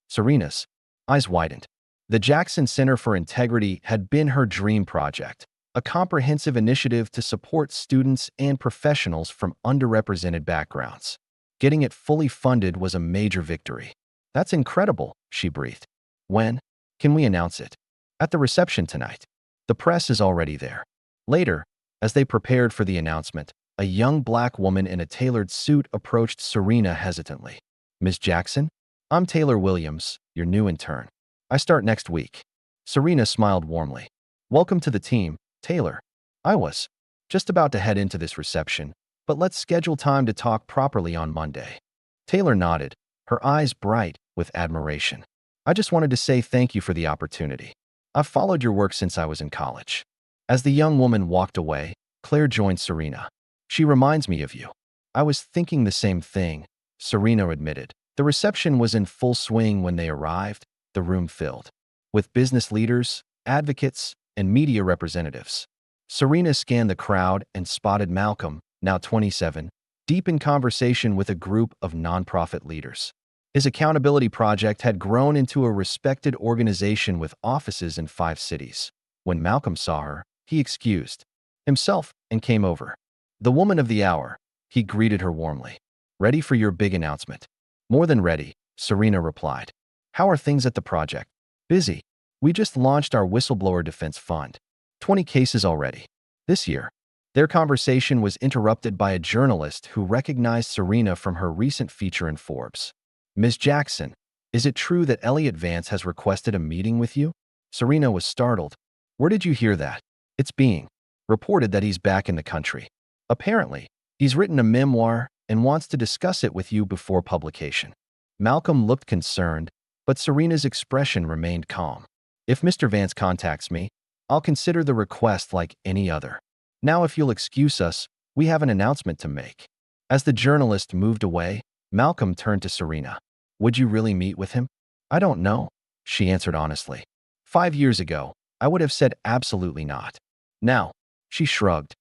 Serena's eyes widened. The Jackson Center for Integrity had been her dream project, a comprehensive initiative to support students and professionals from underrepresented backgrounds. Getting it fully funded was a major victory. "That's incredible," she breathed. "When can we announce it?" "At the reception tonight. The press is already there." Later, as they prepared for the announcement, a young black woman in a tailored suit approached Serena hesitantly. "Ms. Jackson, I'm Taylor Williams, your new intern. I start next week." Serena smiled warmly. "Welcome to the team, Taylor. I was just about to head into this reception, but let's schedule time to talk properly on Monday." Taylor nodded, her eyes bright with admiration. "I just wanted to say thank you for the opportunity. I've followed your work since I was in college." As the young woman walked away, Claire joined Serena. "She reminds me of you." "I was thinking the same thing," Serena admitted. The reception was in full swing when they arrived, the room filled with business leaders, advocates, and media representatives. Serena scanned the crowd and spotted Malcolm, now 27, deep in conversation with a group of nonprofit leaders. His accountability project had grown into a respected organization with offices in 5 cities. When Malcolm saw her, he excused himself and came over. "The woman of the hour," he greeted her warmly. "Ready for your big announcement?" "More than ready," Serena replied. "How are things at the project?" "Busy. We just launched our whistleblower defense fund. 20 cases already this year." Their conversation was interrupted by a journalist who recognized Serena from her recent feature in Forbes. "Ms. Jackson, is it true that Elliot Vance has requested a meeting with you?" Serena was startled. "Where did you hear that?" "It's being reported that he's back in the country. Apparently, he's written a memoir and wants to discuss it with you before publication." Malcolm looked concerned, but Serena's expression remained calm. "If Mr. Vance contacts me, I'll consider the request like any other. Now, if you'll excuse us, we have an announcement to make." As the journalist moved away, Malcolm turned to Serena. "Would you really meet with him?" "I don't know," she answered honestly. 5 years ago, I would have said absolutely not. Now, she shrugged.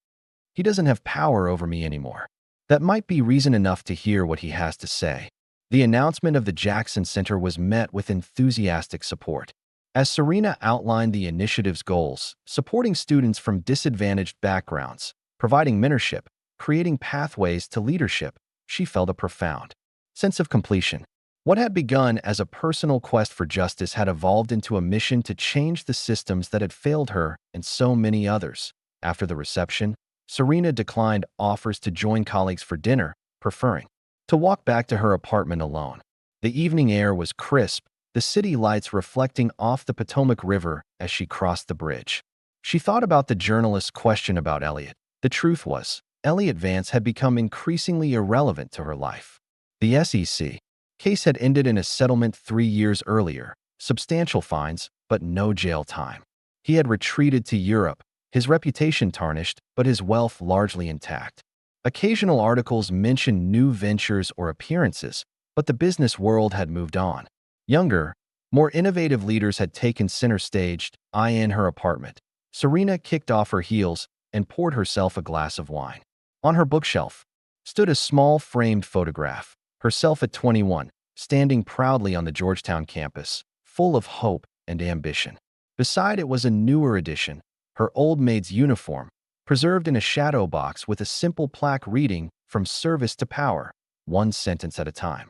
"He doesn't have power over me anymore." That might be reason enough to hear what he has to say. The announcement of the Jackson Center was met with enthusiastic support. As Serena outlined the initiative's goals, supporting students from disadvantaged backgrounds, providing mentorship, creating pathways to leadership, she felt a profound sense of completion. What had begun as a personal quest for justice had evolved into a mission to change the systems that had failed her and so many others. After the reception, Serena declined offers to join colleagues for dinner, preferring to walk back to her apartment alone. The evening air was crisp, the city lights reflecting off the Potomac River as she crossed the bridge. She thought about the journalist's question about Elliot. The truth was, Elliot Vance had become increasingly irrelevant to her life. The SEC Case had ended in a settlement 3 years earlier, substantial fines, but no jail time. He had retreated to Europe, his reputation tarnished, but his wealth largely intact. Occasional articles mentioned new ventures or appearances, but the business world had moved on. Younger, more innovative leaders had taken center stage. In her apartment, Serena kicked off her heels and poured herself a glass of wine. On her bookshelf stood a small framed photograph, herself at 21, standing proudly on the Georgetown campus, full of hope and ambition. Beside it was a newer edition, her old maid's uniform, preserved in a shadow box with a simple plaque reading, "From service to power, one sentence at a time."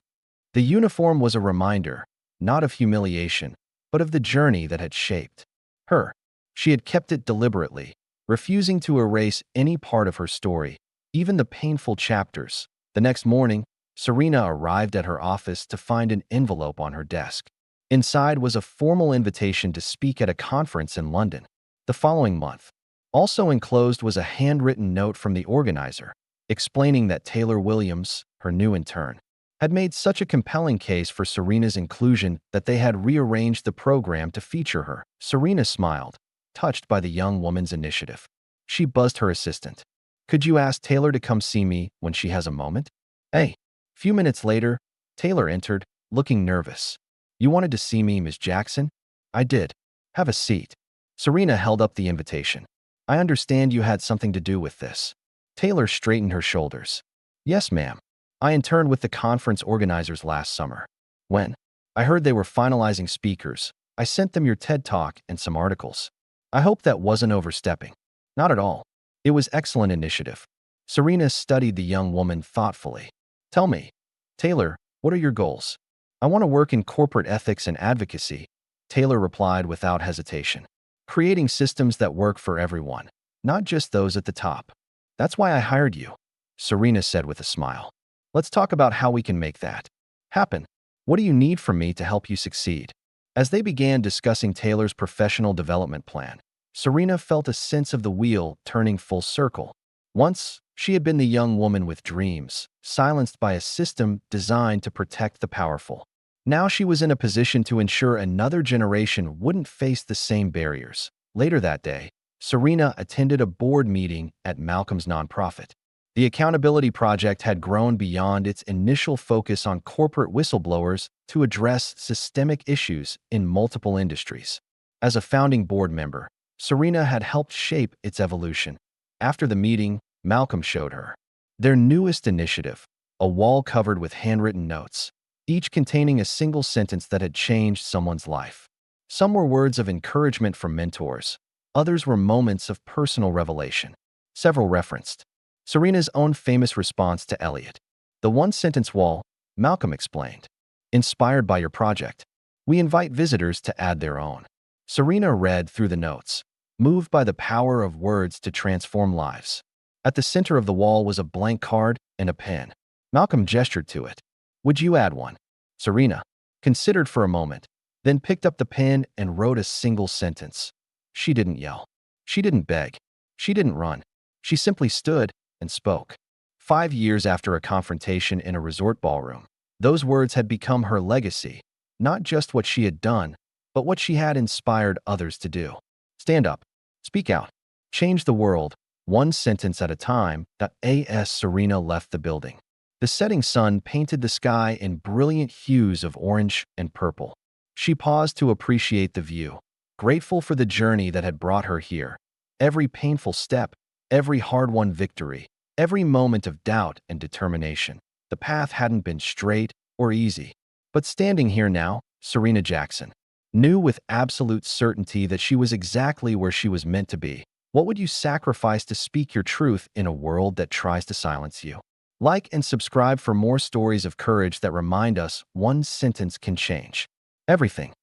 The uniform was a reminder, not of humiliation, but of the journey that had shaped her. She had kept it deliberately, refusing to erase any part of her story, even the painful chapters. The next morning, Serena arrived at her office to find an envelope on her desk. Inside was a formal invitation to speak at a conference in London the following month. Also enclosed was a handwritten note from the organizer, explaining that Taylor Williams, her new intern, had made such a compelling case for Serena's inclusion that they had rearranged the program to feature her. Serena smiled, touched by the young woman's initiative. She buzzed her assistant. "Could you ask Taylor to come see me when she has a moment?" "Hey." Few minutes later, Taylor entered, looking nervous. "You wanted to see me, Miss Jackson?" "I did. Have a seat." Serena held up the invitation. "I understand you had something to do with this." Taylor straightened her shoulders. "Yes, ma'am. I interned with the conference organizers last summer. When I heard they were finalizing speakers, I sent them your TED Talk and some articles. I hope that wasn't overstepping." "Not at all. It was excellent initiative." Serena studied the young woman thoughtfully. "Tell me, Taylor, what are your goals?" "I want to work in corporate ethics and advocacy," Taylor replied without hesitation. "Creating systems that work for everyone, not just those at the top. That's why I hired you," Serena said with a smile. "Let's talk about how we can make that happen. What do you need from me to help you succeed?" As they began discussing Taylor's professional development plan, Serena felt a sense of the wheel turning full circle. Once, she had been the young woman with dreams, silenced by a system designed to protect the powerful. Now she was in a position to ensure another generation wouldn't face the same barriers. Later that day, Serena attended a board meeting at Malcolm's nonprofit. The Accountability Project had grown beyond its initial focus on corporate whistleblowers to address systemic issues in multiple industries. As a founding board member, Serena had helped shape its evolution. After the meeting, Malcolm showed her their newest initiative, a wall covered with handwritten notes, each containing a single sentence that had changed someone's life. Some were words of encouragement from mentors, others were moments of personal revelation. Several referenced Serena's own famous response to Elliot. "The one-sentence wall," Malcolm explained. "Inspired by your project, we invite visitors to add their own." Serena read through the notes, moved by the power of words to transform lives. At the center of the wall was a blank card and a pen. Malcolm gestured to it. "Would you add one?" Serena considered for a moment, then picked up the pen and wrote a single sentence. She didn't yell. She didn't beg. She didn't run. She simply stood and spoke. 5 years after a confrontation in a resort ballroom, those words had become her legacy, not just what she had done, but what she had inspired others to do. Stand up. Speak out. Change the world, one sentence at a time. As Serena left the building, the setting sun painted the sky in brilliant hues of orange and purple. She paused to appreciate the view, grateful for the journey that had brought her here. Every painful step, every hard-won victory, every moment of doubt and determination. The path hadn't been straight or easy. But standing here now, Serena Jackson knew with absolute certainty that she was exactly where she was meant to be. What would you sacrifice to speak your truth in a world that tries to silence you? Like and subscribe for more stories of courage that remind us one sentence can change everything.